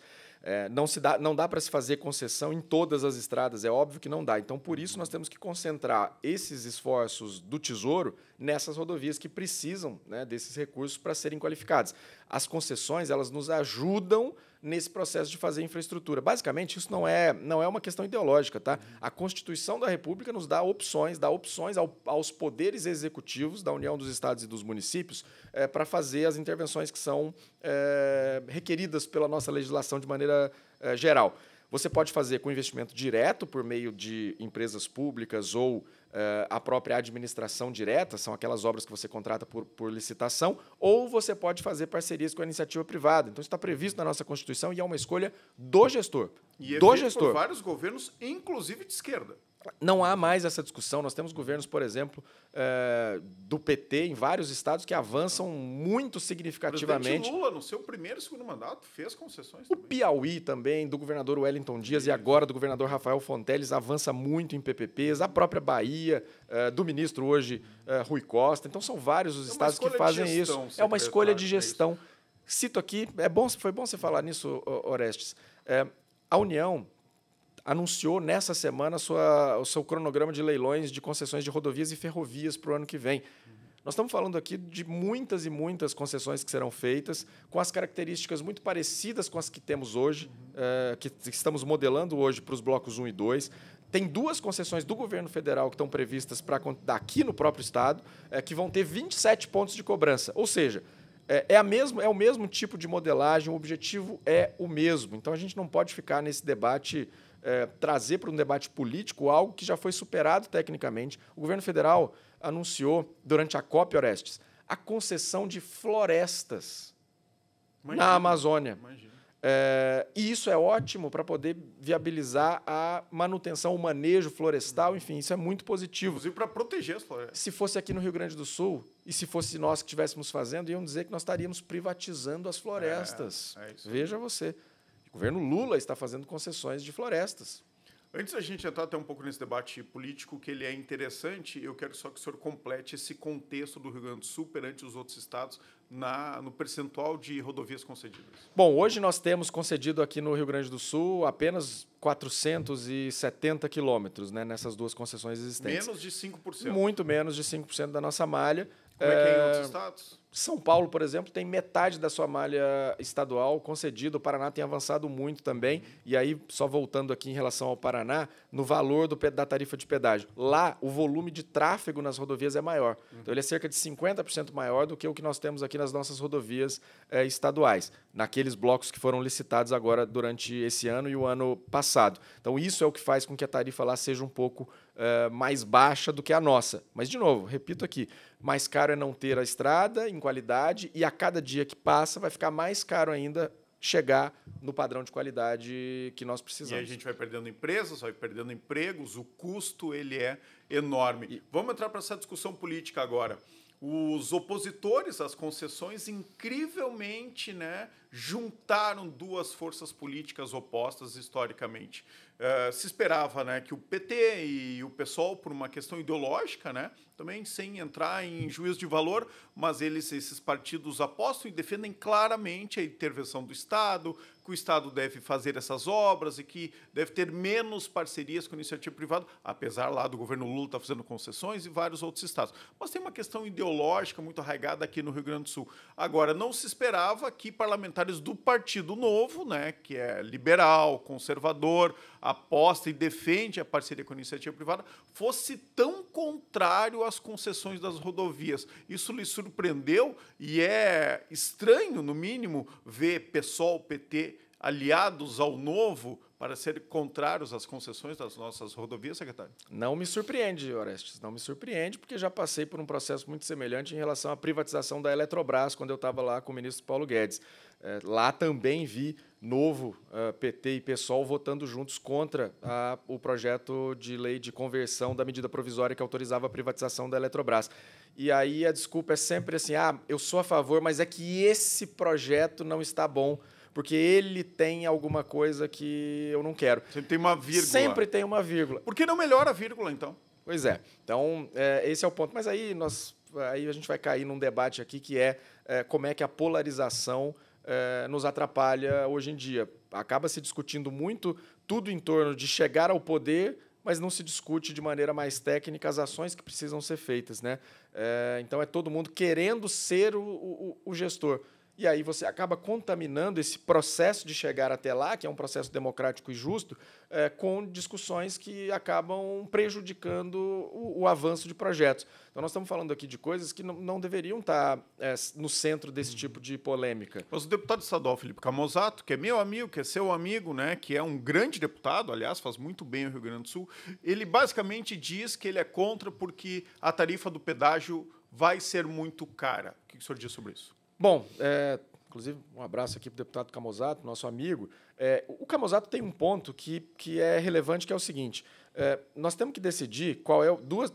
[SPEAKER 3] Não dá para se fazer concessão em todas as estradas, é óbvio que não dá. Então, por isso, nós temos que concentrar esses esforços do Tesouro nessas rodovias que precisam, né, desses recursos para serem qualificadas. As concessões, elas nos ajudam nesse processo de fazer infraestrutura. Basicamente, isso não é uma questão ideológica, tá? A Constituição da República nos dá opções aos poderes executivos da União dos Estados e dos municípios para fazer as intervenções que são requeridas pela nossa legislação de maneira geral. Você pode fazer com investimento direto por meio de empresas públicas ou a própria administração direta, são aquelas obras que você contrata por licitação, ou você pode fazer parcerias com a iniciativa privada. Então, isso está previsto na nossa Constituição e é uma escolha do gestor.
[SPEAKER 1] E é
[SPEAKER 3] do
[SPEAKER 1] feito
[SPEAKER 3] gestor.
[SPEAKER 1] por vários governos, inclusive de esquerda.
[SPEAKER 3] Não há mais essa discussão. Nós temos governos, por exemplo, do PT em vários estados que avançam muito
[SPEAKER 1] O
[SPEAKER 3] significativamente.
[SPEAKER 1] presidente Lula, no seu primeiro e segundo mandato, fez concessões
[SPEAKER 3] O
[SPEAKER 1] também.
[SPEAKER 3] Piauí também, do governador Wellington Dias e agora do governador Rafael Fonteles, avança muito em PPPs. A própria Bahia, do ministro hoje, Rui Costa. Então, são vários os estados que fazem
[SPEAKER 1] gestão,
[SPEAKER 3] isso. É uma escolha de
[SPEAKER 1] secretário, é
[SPEAKER 3] gestão. Cito aqui, foi bom você falar nisso, Orestes. A União anunciou nessa semana o seu cronograma de leilões de concessões de rodovias e ferrovias para o ano que vem. Nós estamos falando aqui de muitas e muitas concessões que serão feitas com as características muito parecidas com as que temos hoje, que estamos modelando hoje para os blocos 1 e 2. Tem 2 concessões do governo federal que estão previstas daqui no próprio estado, que vão ter 27 pontos de cobrança. Ou seja, é o mesmo tipo de modelagem, o objetivo é o mesmo. Então, a gente não pode ficar nesse debate, trazer para um debate político algo que já foi superado tecnicamente. O governo federal anunciou, durante a COP, Orestes, a concessão de florestas na Amazônia.
[SPEAKER 1] Imagina.
[SPEAKER 3] E isso é ótimo para poder viabilizar a manutenção, o manejo florestal, enfim, isso é muito positivo.
[SPEAKER 1] Inclusive para proteger as florestas.
[SPEAKER 3] Se fosse aqui no Rio Grande do Sul, e se fosse nós que estivéssemos fazendo, iam dizer que nós estaríamos privatizando as florestas.
[SPEAKER 1] Isso.
[SPEAKER 3] Veja você. O governo Lula está fazendo concessões de florestas.
[SPEAKER 1] Antes da gente entrar até um pouco nesse debate político, que ele é interessante, eu quero só que o senhor complete esse contexto do Rio Grande do Sul perante os outros estados no percentual de rodovias concedidas.
[SPEAKER 3] Bom, hoje nós temos concedido aqui no Rio Grande do Sul apenas 470 quilômetros, né, nessas 2 concessões existentes.
[SPEAKER 1] Menos de 5%.
[SPEAKER 3] Muito menos de 5% da nossa malha.
[SPEAKER 1] Como é que é em outros estados?
[SPEAKER 3] São Paulo, por exemplo, tem metade da sua malha estadual concedida. O Paraná tem avançado muito também. E aí, só voltando aqui em relação ao Paraná, no valor da tarifa de pedágio. Lá, o volume de tráfego nas rodovias é maior. Então, ele é cerca de 50% maior do que o que nós temos aqui nas nossas rodovias estaduais, naqueles blocos que foram licitados agora durante esse ano e o ano passado. Então, isso é o que faz com que a tarifa lá seja um pouco mais baixa do que a nossa. Mas, de novo, repito aqui, mais caro é não ter a estrada em qualidade e a cada dia que passa vai ficar mais caro ainda chegar no padrão de qualidade que nós precisamos.
[SPEAKER 1] E a gente vai perdendo empresas, vai perdendo empregos, o custo ele é enorme. Vamos entrar para essa discussão política agora. Os opositores às concessões, incrivelmente, né, juntaram 2 forças políticas opostas historicamente. Se esperava, né, que o PT e o PSOL, por uma questão ideológica, né, também sem entrar em juízo de valor, mas esses partidos apostam e defendem claramente a intervenção do Estado, que o Estado deve fazer essas obras e que deve ter menos parcerias com a iniciativa privada, apesar lá do governo Lula estar fazendo concessões e vários outros estados. Mas tem uma questão ideológica muito arraigada aqui no Rio Grande do Sul. Agora, não se esperava que parlamentares do Partido Novo, né, que é liberal, conservador, aposta e defende a parceria com a iniciativa privada, fosse tão contrário às concessões das rodovias. Isso lhe surpreendeu e é estranho, no mínimo, ver PSOL, PT aliados ao Novo para serem contrários às concessões das nossas rodovias, secretário?
[SPEAKER 3] Não me surpreende, Orestes, não me surpreende, porque já passei por um processo muito semelhante em relação à privatização da Eletrobras, quando eu estava lá com o ministro Paulo Guedes. Lá também vi Novo, PT e PSOL votando juntos contra o projeto de lei de conversão da medida provisória que autorizava a privatização da Eletrobras. E aí a desculpa é sempre assim, eu sou a favor, mas é que esse projeto não está bom, porque ele tem alguma coisa que eu não quero.
[SPEAKER 1] Sempre tem uma vírgula.
[SPEAKER 3] Sempre tem uma vírgula.
[SPEAKER 1] Por que não melhora a vírgula, então?
[SPEAKER 3] Pois é. Então, esse é o ponto. Mas aí a gente vai cair num debate aqui que é como é que a polarização nos atrapalha hoje em dia. Acaba se discutindo muito tudo em torno de chegar ao poder, mas não se discute de maneira mais técnica as ações que precisam ser feitas, né? Então, é todo mundo querendo ser o gestor. e aí você acaba contaminando esse processo de chegar até lá, que é um processo democrático e justo, com discussões que acabam prejudicando o avanço de projetos. Então, nós estamos falando aqui de coisas que não deveriam estar no centro desse tipo de polêmica.
[SPEAKER 1] Mas o deputado estadual Felipe Camozzato, que é meu amigo, que é seu amigo, né, que é um grande deputado, aliás, faz muito bem o Rio Grande do Sul, ele basicamente diz que ele é contra porque a tarifa do pedágio vai ser muito cara. O que o senhor diz sobre isso?
[SPEAKER 3] Bom, inclusive, um abraço aqui para o deputado Camozzato, nosso amigo. O Camozzato tem um ponto que é relevante, que é o seguinte. Nós temos que decidir qual é...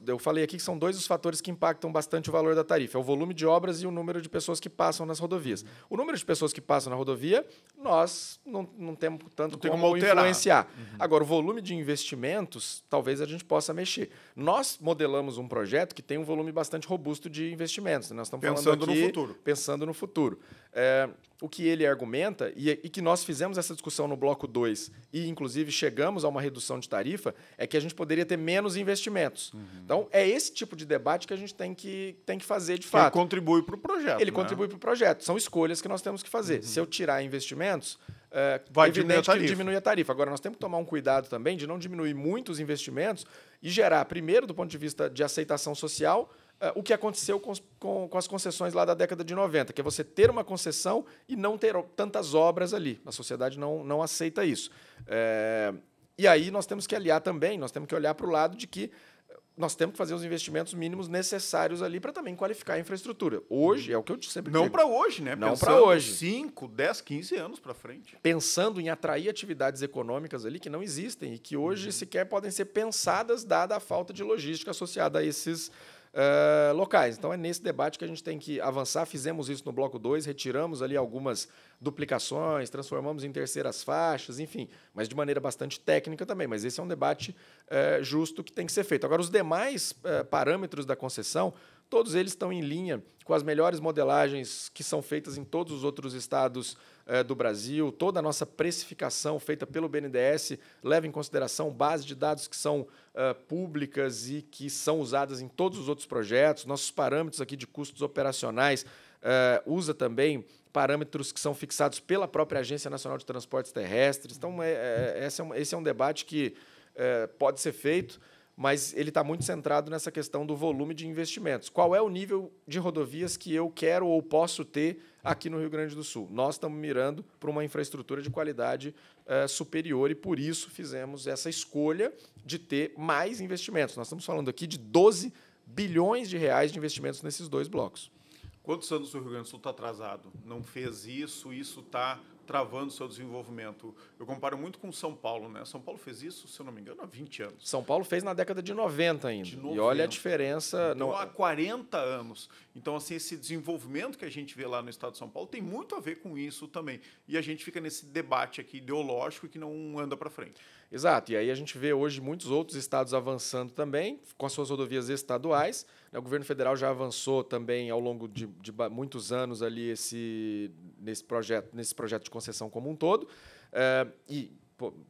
[SPEAKER 3] Eu falei aqui que são dois os fatores que impactam bastante o valor da tarifa. É o volume de obras e o número de pessoas que passam nas rodovias. O número de pessoas que passam na rodovia, nós não temos tanto como influenciar. Agora, o volume de investimentos, talvez a gente possa mexer. Nós modelamos um projeto que tem um volume bastante robusto de investimentos. Nós estamos falando aqui,
[SPEAKER 1] no futuro.
[SPEAKER 3] Pensando no futuro. O que ele argumenta, e que nós fizemos essa discussão no bloco 2, e inclusive chegamos a uma redução de tarifa, é que a gente poderia ter menos investimentos. Então, é esse tipo de debate que a gente tem que fazer de fato.
[SPEAKER 1] Ele contribui para o projeto.
[SPEAKER 3] Ele contribui para o projeto. São escolhas que nós temos que fazer. Se eu tirar investimentos,
[SPEAKER 1] vai
[SPEAKER 3] evidente que diminui a tarifa. Agora, nós temos que tomar um cuidado também de não diminuir muito os investimentos e gerar, primeiro, do ponto de vista de aceitação social, o que aconteceu com as concessões lá da década de 90, que é você ter uma concessão e não ter tantas obras ali. A sociedade não aceita isso. E aí nós temos que aliar também, nós temos que olhar para o lado de que nós temos que fazer os investimentos mínimos necessários ali para também qualificar a infraestrutura. Hoje, é o que eu sempre digo.
[SPEAKER 1] Não para hoje, né?
[SPEAKER 3] Não para hoje.
[SPEAKER 1] 5, 10, 15 anos para frente.
[SPEAKER 3] Pensando em atrair atividades econômicas ali que não existem e que hoje sequer podem ser pensadas, dada a falta de logística associada a esses locais. Então, é nesse debate que a gente tem que avançar. Fizemos isso no bloco 2, retiramos ali algumas duplicações, transformamos em terceiras faixas, enfim, mas de maneira bastante técnica também. Mas esse é um debate justo que tem que ser feito. Agora, os demais parâmetros da concessão, todos eles estão em linha com as melhores modelagens que são feitas em todos os outros estados do Brasil. Toda a nossa precificação feita pelo BNDES leva em consideração base de dados que são públicas e que são usadas em todos os outros projetos. Nossos parâmetros aqui de custos operacionais usa também parâmetros que são fixados pela própria Agência Nacional de Transportes Terrestres. Então, esse é um debate que pode ser feito, mas ele está muito centrado nessa questão do volume de investimentos. Qual é o nível de rodovias que eu quero ou posso ter aqui no Rio Grande do Sul? Nós estamos mirando para uma infraestrutura de qualidade superior e, por isso, fizemos essa escolha de ter mais investimentos. Nós estamos falando aqui de 12 bilhões de reais de investimentos nesses dois blocos.
[SPEAKER 1] Quantos anos o Rio Grande do Sul está atrasado? Não fez isso está travando o seu desenvolvimento. Eu comparo muito com São Paulo, né? São Paulo fez isso, se eu não me engano, há 20 anos.
[SPEAKER 3] São Paulo fez na década de 90 ainda. E olha a diferença.
[SPEAKER 1] Então, há 40 anos. Então, assim, esse desenvolvimento que a gente vê lá no estado de São Paulo tem muito a ver com isso também. E a gente fica nesse debate aqui ideológico que não anda para frente.
[SPEAKER 3] Exato. E aí a gente vê hoje muitos outros estados avançando também, com as suas rodovias estaduais. O governo federal já avançou também ao longo de muitos anos ali nesse projeto de concessão como um todo.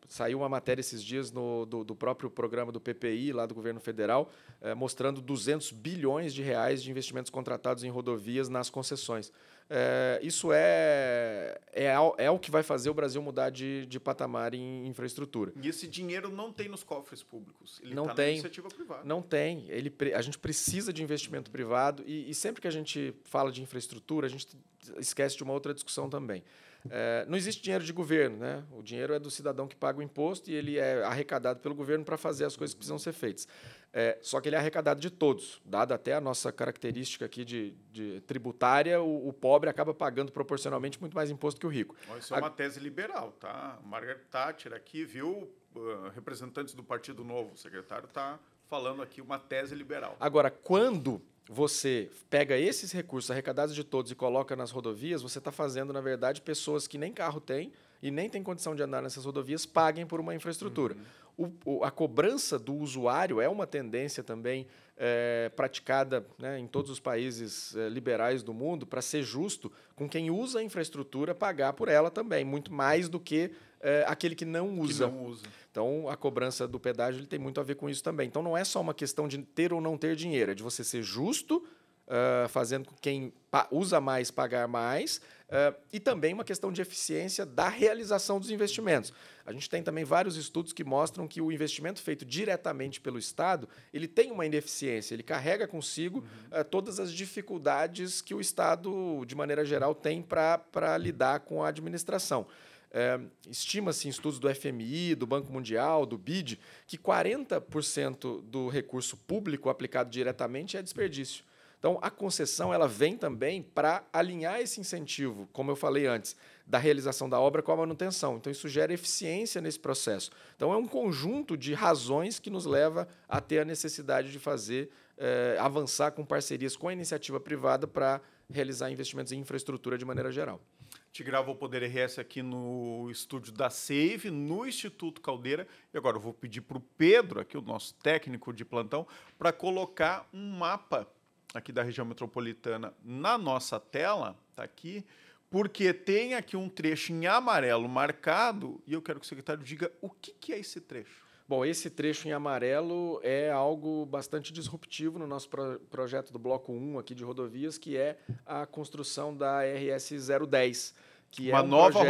[SPEAKER 3] Saiu uma matéria esses dias do próprio programa do PPI, lá do governo federal, mostrando 200 bilhões de reais de investimentos contratados em rodovias nas concessões. Isso é o que vai fazer o Brasil mudar de patamar em infraestrutura.
[SPEAKER 1] E esse dinheiro não tem nos cofres públicos. Ele
[SPEAKER 3] não
[SPEAKER 1] está
[SPEAKER 3] tem
[SPEAKER 1] na iniciativa privada.
[SPEAKER 3] Não tem. A gente precisa de investimento privado e sempre que a gente fala de infraestrutura, a gente esquece de uma outra discussão também. Não existe dinheiro de governo, né? O dinheiro é do cidadão que paga o imposto e ele é arrecadado pelo governo para fazer as coisas que precisam ser feitas. Só que ele é arrecadado de todos. Dada até a nossa característica aqui de tributária, o pobre acaba pagando proporcionalmente muito mais imposto que o rico.
[SPEAKER 1] Isso é uma tese liberal, tá? Margaret Thatcher aqui, viu? Representantes do Partido Novo, o secretário está falando aqui uma tese liberal.
[SPEAKER 3] Agora, quando você pega esses recursos arrecadados de todos e coloca nas rodovias, você está fazendo, na verdade, pessoas que nem carro têm e nem têm condição de andar nessas rodovias paguem por uma infraestrutura. A cobrança do usuário é uma tendência também praticada, né, em todos os países liberais do mundo para ser justo com quem usa a infraestrutura pagar por ela também, muito mais do que aquele que não usa. Então, a cobrança do pedágio ele tem muito a ver com isso também. Então, não é só uma questão de ter ou não ter dinheiro, é de você ser justo fazendo com quem usa mais pagar mais, e também uma questão de eficiência da realização dos investimentos. A gente tem também vários estudos que mostram que o investimento feito diretamente pelo Estado, ele tem uma ineficiência, ele carrega consigo todas as dificuldades que o Estado, de maneira geral, tem para lidar com a administração. Estima-se em estudos do FMI, do Banco Mundial, do BID, que 40% do recurso público aplicado diretamente é desperdício. Então, a concessão ela vem também para alinhar esse incentivo, como eu falei antes, da realização da obra com a manutenção. Então, isso gera eficiência nesse processo. Então, é um conjunto de razões que nos leva a ter a necessidade de avançar com parcerias com a iniciativa privada para realizar investimentos em infraestrutura de maneira geral.
[SPEAKER 1] Te grava o Poder RS aqui no estúdio da SAVE, no Instituto Caldeira. E agora eu vou pedir para o Pedro, aqui, o nosso técnico de plantão, para colocar um mapa aqui da região metropolitana na nossa tela, tá aqui, porque tem aqui um trecho em amarelo marcado e eu quero que o secretário diga o que é esse trecho.
[SPEAKER 3] Bom, esse trecho em amarelo é algo bastante disruptivo no nosso projeto do Bloco 1 aqui de rodovias, que é a construção da RS 010. Que é uma nova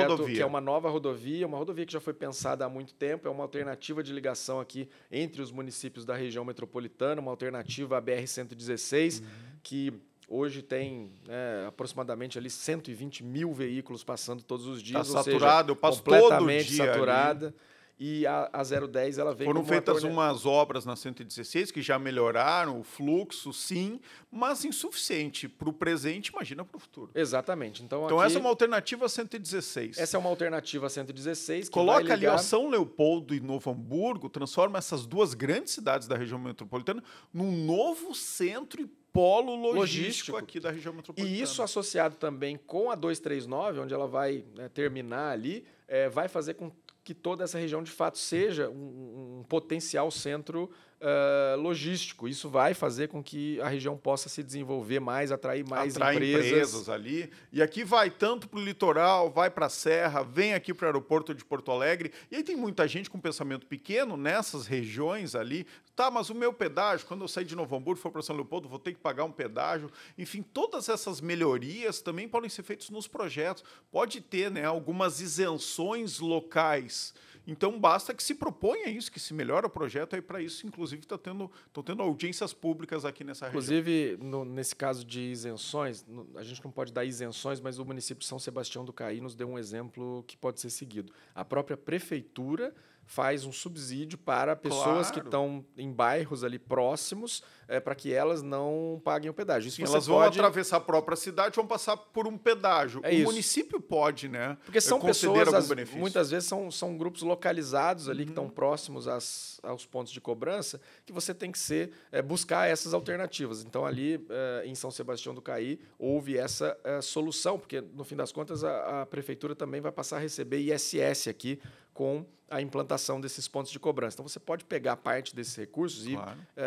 [SPEAKER 3] rodovia, uma rodovia que já foi pensada há muito tempo, é uma alternativa de ligação aqui entre os municípios da região metropolitana, uma alternativa à BR-116, que hoje tem aproximadamente ali 120 mil veículos passando todos os dias.
[SPEAKER 1] Está saturado, eu passo
[SPEAKER 3] completamente
[SPEAKER 1] todo dia
[SPEAKER 3] saturada.
[SPEAKER 1] Ali.
[SPEAKER 3] E a 010 ela vem
[SPEAKER 1] Foram feitas umas obras na 116 que já melhoraram o fluxo, sim, mas insuficiente para o presente, imagina para o futuro.
[SPEAKER 3] Exatamente. Então
[SPEAKER 1] aqui, essa é uma alternativa a 116.
[SPEAKER 3] Essa é uma alternativa a 116.
[SPEAKER 1] Coloca ali São Leopoldo e Novo Hamburgo, transforma essas duas grandes cidades da região metropolitana num novo centro e polo logístico aqui da região metropolitana.
[SPEAKER 3] E isso associado também com a 239, onde ela vai terminar ali, vai fazer com que toda essa região, de fato, seja um potencial centro logístico. Isso vai fazer com que a região possa se desenvolver mais, atrair mais empresas
[SPEAKER 1] ali. E aqui vai tanto para o litoral, vai para a Serra, vem aqui para o aeroporto de Porto Alegre. E aí tem muita gente com pensamento pequeno nessas regiões ali. Tá, mas o meu pedágio, quando eu sair de Novo Hamburgo e for para São Leopoldo, vou ter que pagar um pedágio. Enfim, todas essas melhorias também podem ser feitas nos projetos. Pode ter, né, algumas isenções locais. Então, basta que se proponha isso, que se melhore o projeto, aí para isso, inclusive, estão tendo audiências públicas aqui nessa região.
[SPEAKER 3] Inclusive, nesse caso de isenções, a gente não pode dar isenções, mas o município de São Sebastião do Caí nos deu um exemplo que pode ser seguido. A própria prefeitura faz um subsídio para pessoas que estão em bairros ali próximos, para que elas não paguem o pedágio. Isso
[SPEAKER 1] elas vão atravessar a própria cidade, vão passar por um pedágio. O município pode, né?
[SPEAKER 3] Porque são pessoas, muitas vezes são grupos localizados ali que estão próximos aos pontos de cobrança, que você tem que buscar essas alternativas. Então, ali em São Sebastião do Caí, houve essa solução, porque, no fim das contas, a prefeitura também vai passar a receber ISS aqui com a implantação desses pontos de cobrança. Então, você pode pegar parte desses recursos e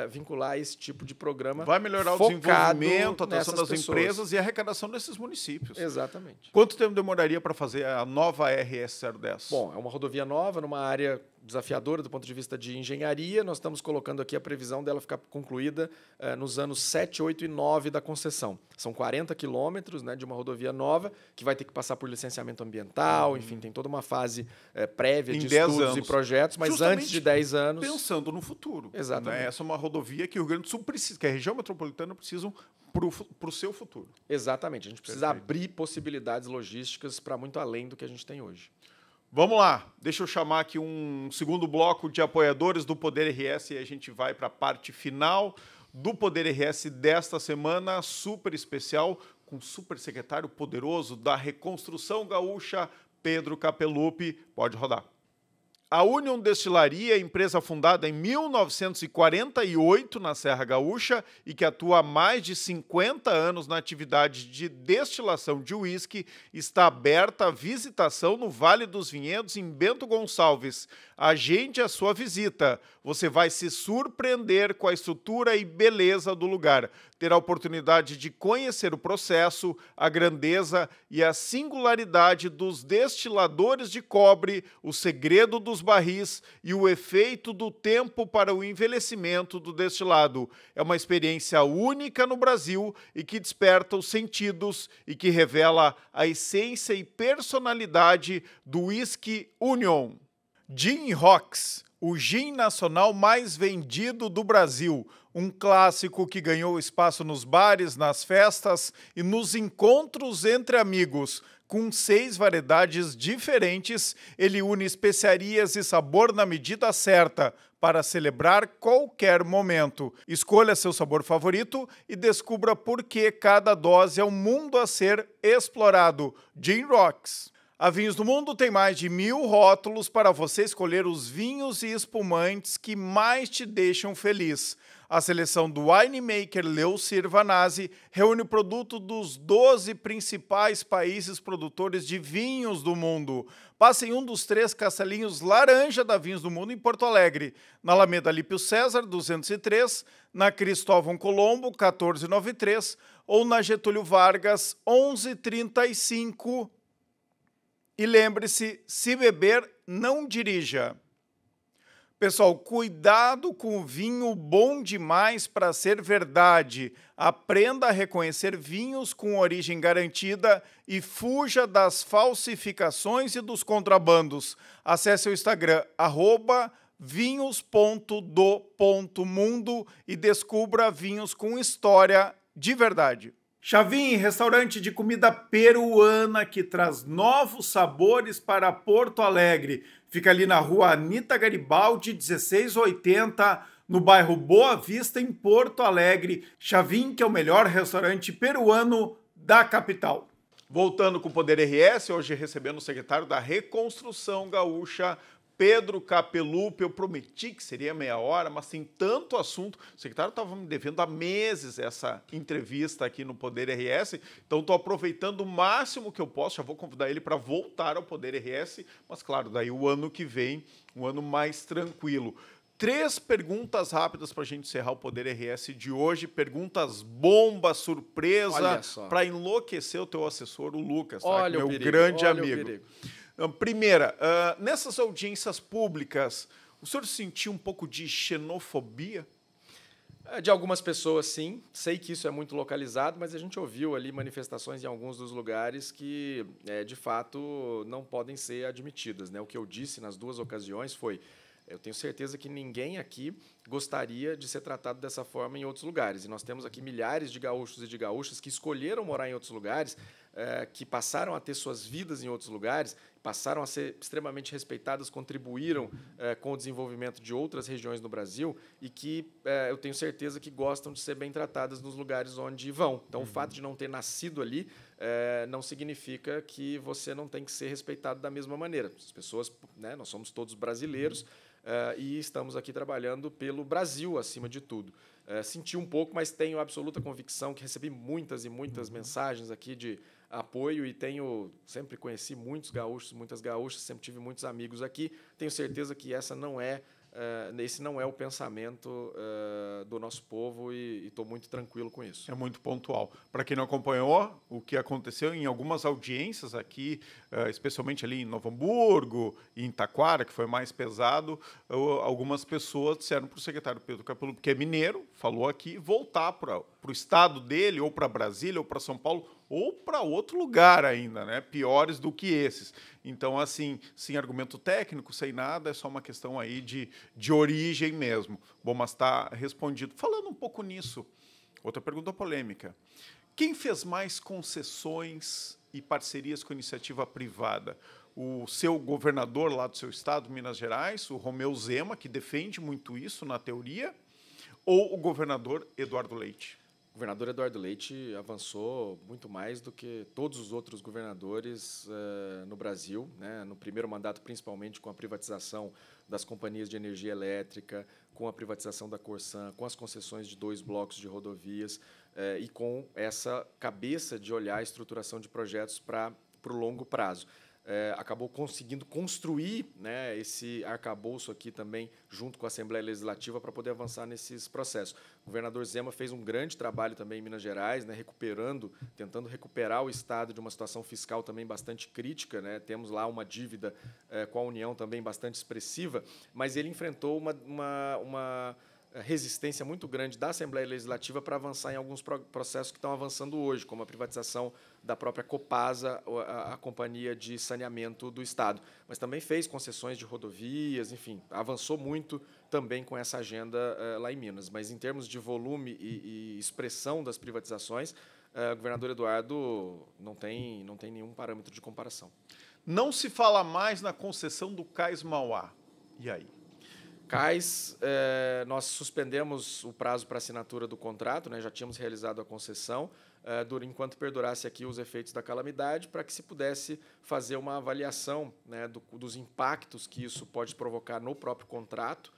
[SPEAKER 3] vincular a esse tipo de programa.
[SPEAKER 1] Vai melhorar o desenvolvimento, a atração das empresas e a arrecadação desses municípios.
[SPEAKER 3] Exatamente.
[SPEAKER 1] Quanto tempo demoraria para fazer a nova RS 010?
[SPEAKER 3] Bom, é uma rodovia nova, numa área desafiadora do ponto de vista de engenharia. Nós estamos colocando aqui a previsão dela ficar concluída nos anos 7, 8 e 9 da concessão. São 40 quilômetros, né, de uma rodovia nova, que vai ter que passar por licenciamento ambiental, enfim, tem toda uma fase prévia de estudos e projetos, mas justamente antes de 10 anos...
[SPEAKER 1] Pensando no futuro.
[SPEAKER 3] Exatamente.
[SPEAKER 1] Né? Essa é uma rodovia que o Rio Grande do Sul precisa, que a região metropolitana precisam para o seu futuro.
[SPEAKER 3] Exatamente. A gente precisa abrir possibilidades logísticas para muito além do que a gente tem hoje.
[SPEAKER 1] Vamos lá, deixa eu chamar aqui um segundo bloco de apoiadores do Poder RS e a gente vai para a parte final do Poder RS desta semana, super especial, com o super secretário poderoso da Reconstrução Gaúcha, Pedro Capelupi. Pode rodar. A Union Destilaria, empresa fundada em 1948 na Serra Gaúcha e que atua há mais de 50 anos na atividade de destilação de uísque, está aberta à visitação no Vale dos Vinhedos, em Bento Gonçalves. Agende a sua visita. Você vai se surpreender com a estrutura e beleza do lugar. Terá a oportunidade de conhecer o processo, a grandeza e a singularidade dos destiladores de cobre, o segredo dos dos barris e o efeito do tempo para o envelhecimento do destilado. É uma experiência única no Brasil e que desperta os sentidos e que revela a essência e personalidade do Whisky Union. Gin Rocks, o gin nacional mais vendido do Brasil. Um clássico que ganhou espaço nos bares, nas festas e nos encontros entre amigos. Com 6 variedades diferentes, ele une especiarias e sabor na medida certa para celebrar qualquer momento. Escolha seu sabor favorito e descubra por que cada dose é um mundo a ser explorado. Gin Rocks. A Vinhos do Mundo tem mais de 1000 rótulos para você escolher os vinhos e espumantes que mais te deixam feliz. A seleção do winemaker Leocir Vanazzi reúne o produto dos 12 principais países produtores de vinhos do mundo. Passe em um dos 3 castelinhos laranja da Vinhos do Mundo em Porto Alegre, na Alameda Lípio César, 203, na Cristóvão Colombo, 1493, ou na Getúlio Vargas, 1135. E lembre-se, se beber, não dirija. Pessoal, cuidado com o vinho bom demais para ser verdade. Aprenda a reconhecer vinhos com origem garantida e fuja das falsificações e dos contrabandos. Acesse o Instagram, @vinhos.do.mundo e descubra vinhos com história de verdade. Chavin, restaurante de comida peruana que traz novos sabores para Porto Alegre. Fica ali na rua Anita Garibaldi, 1680, no bairro Boa Vista, em Porto Alegre. Chavin, que é o melhor restaurante peruano da capital. Voltando com o Poder RS, hoje recebendo o secretário da Reconstrução Gaúcha, Pedro Capelupi. Eu prometi que seria meia hora, mas tem tanto assunto. O secretário estava me devendo há meses essa entrevista aqui no Poder RS, então estou aproveitando o máximo que eu posso. Já vou convidar ele para voltar ao Poder RS, mas claro, daí o ano que vem, um ano mais tranquilo. 3 perguntas rápidas para a gente encerrar o Poder RS de hoje. Perguntas bomba, surpresa, para enlouquecer o teu assessor, o Lucas, tá?
[SPEAKER 3] Olha
[SPEAKER 1] Meu
[SPEAKER 3] o perigo,
[SPEAKER 1] grande
[SPEAKER 3] olha
[SPEAKER 1] amigo.
[SPEAKER 3] o perigo.
[SPEAKER 1] Primeira, nessas audiências públicas, o senhor sentiu um pouco de xenofobia?
[SPEAKER 3] De algumas pessoas, sim. Sei que isso é muito localizado, mas a gente ouviu ali manifestações em alguns dos lugares que, de fato, não podem ser admitidas, né? O que eu disse nas 2 ocasiões foi: eu tenho certeza que ninguém aqui gostaria de ser tratado dessa forma em outros lugares. E nós temos aqui milhares de gaúchos e de gaúchas que escolheram morar em outros lugares, que passaram a ter suas vidas em outros lugares, passaram a ser extremamente respeitadas, contribuíram com o desenvolvimento de outras regiões no Brasil e que eu tenho certeza que gostam de ser bem tratadas nos lugares onde vão. Então, o fato de não ter nascido ali não significa que você não tem que ser respeitado da mesma maneira. As pessoas, né, nós somos todos brasileiros, e estamos aqui trabalhando pelo Brasil, acima de tudo. Senti um pouco, mas tenho absoluta convicção que recebi muitas e muitas mensagens aqui de apoio e sempre conheci muitos gaúchos, muitas gaúchas, sempre tive muitos amigos aqui. Tenho certeza que esse não é o pensamento do nosso povo e estou muito tranquilo com isso.
[SPEAKER 1] É muito pontual. Para quem não acompanhou, o que aconteceu em algumas audiências aqui, especialmente ali em Novo Hamburgo e em Taquara, que foi mais pesado, algumas pessoas disseram para o secretário Pedro Capelupi, que é mineiro, falou aqui, voltar para o estado dele, ou para Brasília, ou para São Paulo, ou para outro lugar ainda, né? Piores do que esses. Então, assim, sem argumento técnico, sem nada, é só uma questão aí de origem mesmo. Bom, mas está respondido. Falando um pouco nisso, outra pergunta polêmica. Quem fez mais concessões e parcerias com a iniciativa privada? O seu governador lá do seu estado, Minas Gerais, o Romeu Zema, que defende muito isso na teoria, ou o governador Eduardo Leite?
[SPEAKER 3] O governador Eduardo Leite avançou muito mais do que todos os outros governadores no Brasil, né? No primeiro mandato, principalmente com a privatização das companhias de energia elétrica, com a privatização da Corsan, com as concessões de 2 blocos de rodovias e com essa cabeça de olhar a estruturação de projetos para o longo prazo. acabou conseguindo construir, né, esse arcabouço aqui também, junto com a Assembleia Legislativa, para poder avançar nesses processos. O governador Zema fez um grande trabalho também em Minas Gerais, né, tentando recuperar o Estado de uma situação fiscal também bastante crítica, né? Temos lá uma dívida com a União também bastante expressiva, mas ele enfrentou uma resistência muito grande da Assembleia Legislativa para avançar em alguns processos que estão avançando hoje, como a privatização da própria Copasa, a companhia de saneamento do Estado. Mas também fez concessões de rodovias, enfim, avançou muito também com essa agenda lá em Minas. Mas, em termos de volume e expressão das privatizações, o governador Eduardo não tem nenhum parâmetro de comparação.
[SPEAKER 1] Não se fala mais na concessão do Cais Mauá. E aí?
[SPEAKER 3] Cais, nós suspendemos o prazo para assinatura do contrato, né? Já tínhamos realizado a concessão, enquanto perdurasse aqui os efeitos da calamidade, para que se pudesse fazer uma avaliação, né, dos impactos que isso pode provocar no próprio contrato,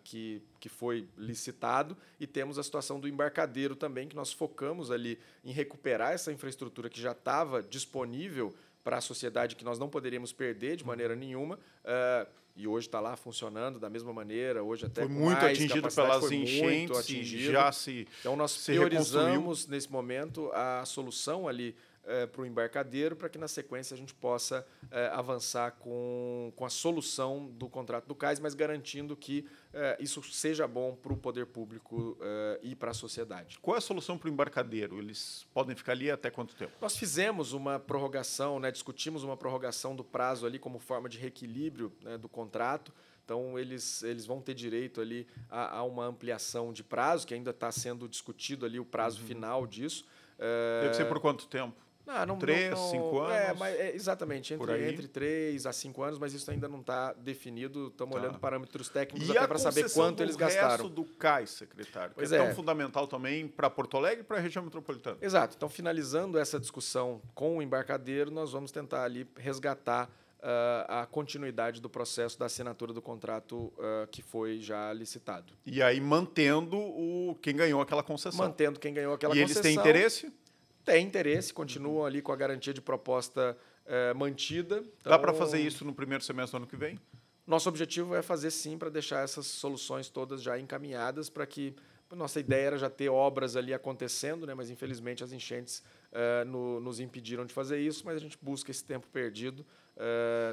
[SPEAKER 3] que foi licitado, e temos a situação do embarcadeiro também, que nós focamos ali em recuperar essa infraestrutura que já estava disponível para a sociedade, que nós não poderíamos perder de maneira nenhuma, e hoje está lá funcionando da mesma maneira, hoje até
[SPEAKER 1] foi
[SPEAKER 3] com
[SPEAKER 1] muito
[SPEAKER 3] mais
[SPEAKER 1] atingido
[SPEAKER 3] capacidade,
[SPEAKER 1] pelas enchentes, e já se
[SPEAKER 3] então nós
[SPEAKER 1] se
[SPEAKER 3] priorizamos nesse momento a solução ali para o embarcadeiro, para que na sequência a gente possa avançar com a solução do contrato do Cais, mas garantindo que isso seja bom para o poder público e para a sociedade.
[SPEAKER 1] Qual é a solução para o embarcadeiro? Eles podem ficar ali até quanto tempo?
[SPEAKER 3] Nós fizemos uma prorrogação, né, discutimos uma prorrogação do prazo ali como forma de reequilíbrio, né, do contrato. Então, eles vão ter direito ali a uma ampliação de prazo, que ainda está sendo discutido ali o prazo final disso.
[SPEAKER 1] Deve ser por quanto tempo? 3, 5 anos?
[SPEAKER 3] Exatamente, entre 3 a 5 anos, mas isso ainda não está definido. Estamos olhando parâmetros técnicos
[SPEAKER 1] e
[SPEAKER 3] até para saber quanto eles gastaram.
[SPEAKER 1] E o resto do Cais, secretário, que
[SPEAKER 3] pois
[SPEAKER 1] é tão fundamental também para Porto Alegre e para a região metropolitana.
[SPEAKER 3] Exato. Então, finalizando essa discussão com o embarcadeiro, nós vamos tentar ali resgatar a continuidade do processo da assinatura do contrato que foi já licitado.
[SPEAKER 1] E aí mantendo quem ganhou aquela concessão.
[SPEAKER 3] Mantendo quem ganhou aquela
[SPEAKER 1] concessão. E eles têm interesse?
[SPEAKER 3] Tem interesse, continuam ali com a garantia de proposta mantida. Então,
[SPEAKER 1] dá para fazer isso no primeiro semestre do ano que vem?
[SPEAKER 3] Nosso objetivo é fazer sim, para deixar essas soluções todas já encaminhadas, para que nossa ideia era já ter obras ali acontecendo, né? Mas infelizmente as enchentes nos impediram de fazer isso, mas a gente busca esse tempo perdido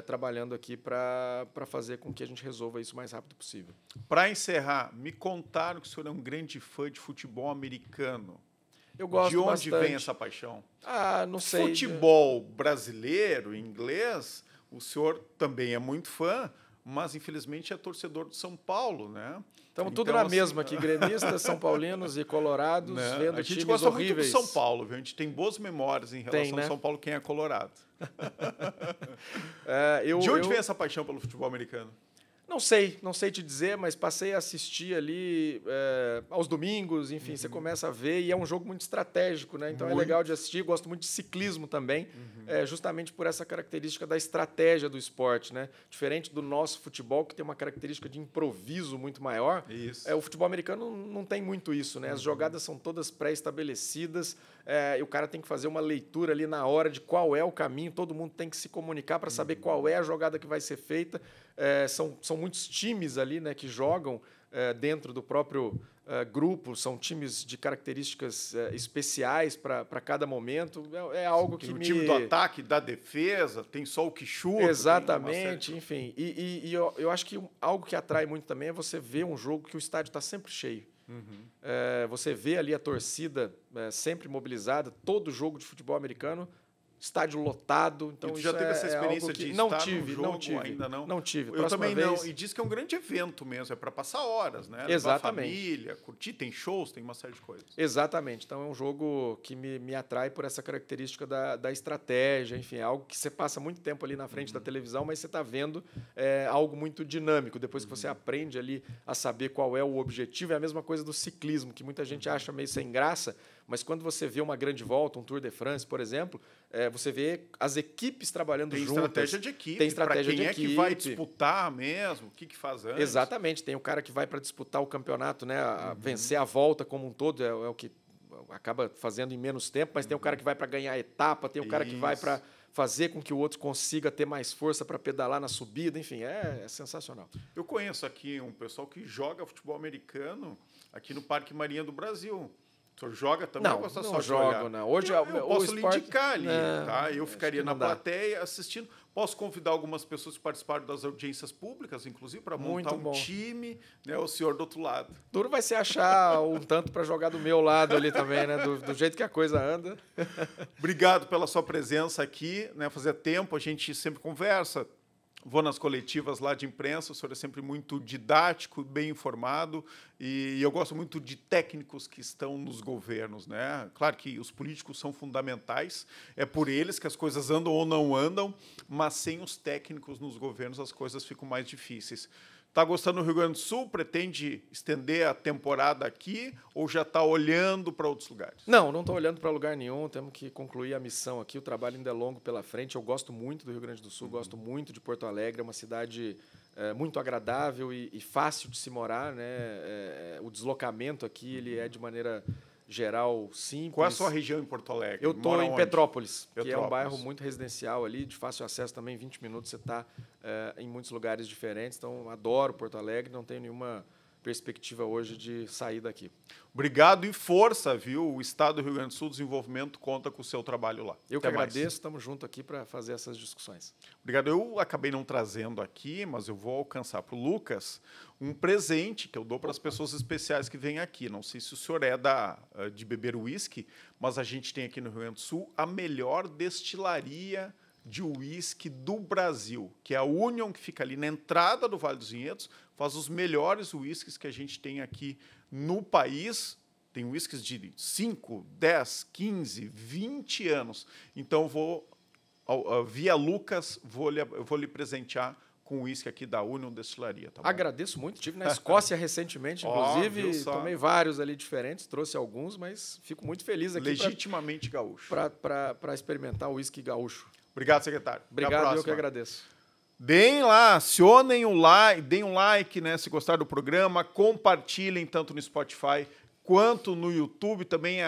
[SPEAKER 3] trabalhando aqui para fazer com que a gente resolva isso o mais rápido possível.
[SPEAKER 1] Para encerrar, me contaram que o senhor é um grande fã de futebol americano.
[SPEAKER 3] Eu gosto bastante.
[SPEAKER 1] De onde vem essa paixão?
[SPEAKER 3] Não sei.
[SPEAKER 1] Futebol brasileiro, inglês, o senhor também é muito fã, mas infelizmente é torcedor do São Paulo, né?
[SPEAKER 3] Estamos tudo na mesma aqui, gremistas, são paulinos e colorados,
[SPEAKER 1] né?
[SPEAKER 3] vendo
[SPEAKER 1] a gente
[SPEAKER 3] times
[SPEAKER 1] gosta
[SPEAKER 3] horríveis.
[SPEAKER 1] muito do São Paulo, viu? A gente tem boas memórias em relação ao São Paulo, quem é colorado. De onde vem essa paixão pelo futebol americano?
[SPEAKER 3] Não sei te dizer, mas passei a assistir ali aos domingos, enfim, você começa a ver, e é um jogo muito estratégico, né? Então é legal de assistir, gosto muito de ciclismo também, justamente por essa característica da estratégia do esporte, né? Diferente do nosso futebol, que tem uma característica de improviso muito maior, o futebol americano não tem muito isso, né? As jogadas são todas pré-estabelecidas, e o cara tem que fazer uma leitura ali na hora de qual é o caminho, todo mundo tem que se comunicar para saber qual é a jogada que vai ser feita. São muitos times ali, né, que jogam dentro do próprio grupo, são times de características especiais para cada momento. É algo que
[SPEAKER 1] o time do ataque, da defesa, tem só o que chuta.
[SPEAKER 3] Exatamente, enfim. E eu acho que algo que atrai muito também é você ver um jogo que o estádio está sempre cheio. Você vê ali a torcida sempre mobilizada, todo jogo de futebol americano, estádio lotado. Então
[SPEAKER 1] já teve essa experiência de estar no jogo?
[SPEAKER 3] Não tive,
[SPEAKER 1] ainda não?
[SPEAKER 3] Não tive.
[SPEAKER 1] Eu também não. E diz que é um grande evento mesmo, é para passar horas, né?
[SPEAKER 3] Exatamente.
[SPEAKER 1] Levar a família, curtir, tem shows, tem uma série de coisas.
[SPEAKER 3] Exatamente. Então é um jogo que me atrai por essa característica da estratégia, enfim, é algo que você passa muito tempo ali na frente da televisão, mas você está vendo algo muito dinâmico. Depois que você aprende ali a saber qual é o objetivo, é a mesma coisa do ciclismo, que muita gente acha meio sem graça, mas quando você vê uma grande volta, um Tour de France, por exemplo, você vê as equipes trabalhando juntas.
[SPEAKER 1] Tem estratégia de equipe.
[SPEAKER 3] Tem estratégia
[SPEAKER 1] de equipe. Quem é que vai disputar mesmo? O que faz antes?
[SPEAKER 3] Exatamente. Tem o cara que vai para disputar o campeonato, né? Vencer a volta como um todo, é o que acaba fazendo em menos tempo, mas tem o cara que vai para ganhar a etapa, tem o cara que vai para fazer com que o outro consiga ter mais força para pedalar na subida, enfim, é sensacional.
[SPEAKER 1] Eu conheço aqui um pessoal que joga futebol americano aqui no Parque Marinha do Brasil. O senhor joga também?
[SPEAKER 3] Não, não jogo, não. Hoje
[SPEAKER 1] eu posso lhe indicar ali,
[SPEAKER 3] não,
[SPEAKER 1] tá? Eu ficaria na
[SPEAKER 3] dá.
[SPEAKER 1] plateia assistindo. Posso convidar algumas pessoas que participaram das audiências públicas, inclusive, para montar um time, né? O senhor do outro lado.
[SPEAKER 3] Duro vai ser achar um tanto para jogar do meu lado ali também, né? Do jeito que a coisa anda.
[SPEAKER 1] Obrigado pela sua presença aqui, né? Fazia tempo, a gente sempre conversa. Vou nas coletivas lá de imprensa, o senhor é sempre muito didático, bem informado, e eu gosto muito de técnicos que estão nos governos, né? Claro que os políticos são fundamentais, é por eles que as coisas andam ou não andam, mas sem os técnicos nos governos as coisas ficam mais difíceis. Está gostando do Rio Grande do Sul? Pretende estender a temporada aqui ou já está olhando para outros lugares?
[SPEAKER 3] Não estou olhando para lugar nenhum. Temos que concluir a missão aqui. O trabalho ainda é longo pela frente. Eu gosto muito do Rio Grande do Sul, gosto muito de Porto Alegre. É uma cidade muito agradável e fácil de se morar, né? O deslocamento aqui ele é de maneira geral simples.
[SPEAKER 1] Qual é a sua região em Porto Alegre?
[SPEAKER 3] Eu estou em Petrópolis, que é um
[SPEAKER 1] Petrópolis.
[SPEAKER 3] bairro muito residencial ali, de fácil acesso também, 20 minutos você está em muitos lugares diferentes, então adoro Porto Alegre, não tenho nenhuma perspectiva hoje de sair daqui.
[SPEAKER 1] Obrigado e força, viu? O Estado do Rio Grande do Sul, desenvolvimento, conta com o seu trabalho lá.
[SPEAKER 3] Eu que agradeço, estamos juntos aqui para fazer essas discussões.
[SPEAKER 1] Obrigado. Eu acabei não trazendo aqui, mas eu vou alcançar para o Lucas um presente que eu dou para as pessoas especiais que vêm aqui. Não sei se o senhor é de beber uísque, mas a gente tem aqui no Rio Grande do Sul a melhor destilaria de uísque do Brasil, que é a Union, que fica ali na entrada do Vale dos Vinhedos, faz os melhores uísques que a gente tem aqui no país. Tem uísques de 5, 10, 15, 20 anos. Então, via Lucas, vou lhe presentear com o uísque aqui da Union Destilaria. Tá bom?
[SPEAKER 3] Agradeço muito. Estive na Escócia recentemente, inclusive. Tomei vários ali diferentes, trouxe alguns, mas fico muito feliz aqui.
[SPEAKER 1] Legitimamente gaúcho.
[SPEAKER 3] Para experimentar o uísque gaúcho.
[SPEAKER 1] Obrigado, secretário.
[SPEAKER 3] Obrigado, eu que agradeço.
[SPEAKER 1] Deem lá, acionem o like, deem um like, né, se gostar do programa, compartilhem tanto no Spotify quanto no YouTube, também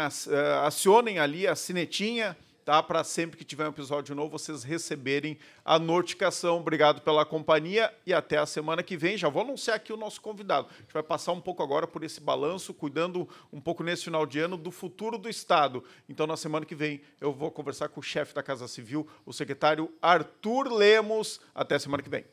[SPEAKER 1] acionem ali a sinetinha, tá, para sempre que tiver um episódio novo vocês receberem a notificação. Obrigado pela companhia e até a semana que vem. Já vou anunciar aqui o nosso convidado. A gente vai passar um pouco agora por esse balanço, cuidando um pouco nesse final de ano do futuro do Estado. Então, na semana que vem, eu vou conversar com o chefe da Casa Civil, o secretário Arthur Lemos. Até a semana que vem.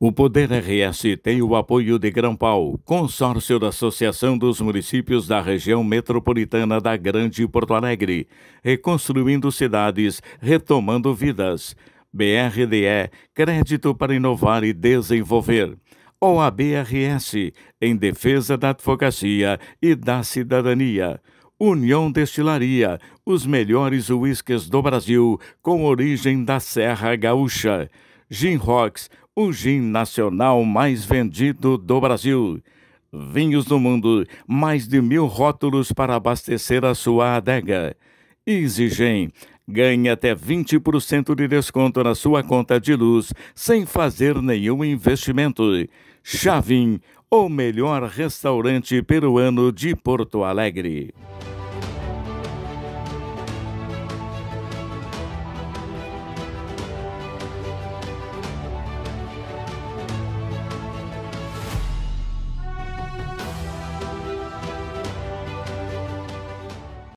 [SPEAKER 2] O Poder RS tem o apoio de Grampal, consórcio da Associação dos Municípios da Região Metropolitana da Grande Porto Alegre, reconstruindo cidades, retomando vidas. BRDE, crédito para inovar e desenvolver. OAB-RS, em defesa da advocacia e da cidadania. União Destilaria, os melhores uísques do Brasil, com origem da Serra Gaúcha. Gin Rocks, o gin nacional mais vendido do Brasil. Vinhos do Mundo, mais de 1000 rótulos para abastecer a sua adega. EasyGen, ganhe até 20% de desconto na sua conta de luz, sem fazer nenhum investimento. Chavin, o melhor restaurante peruano de Porto Alegre.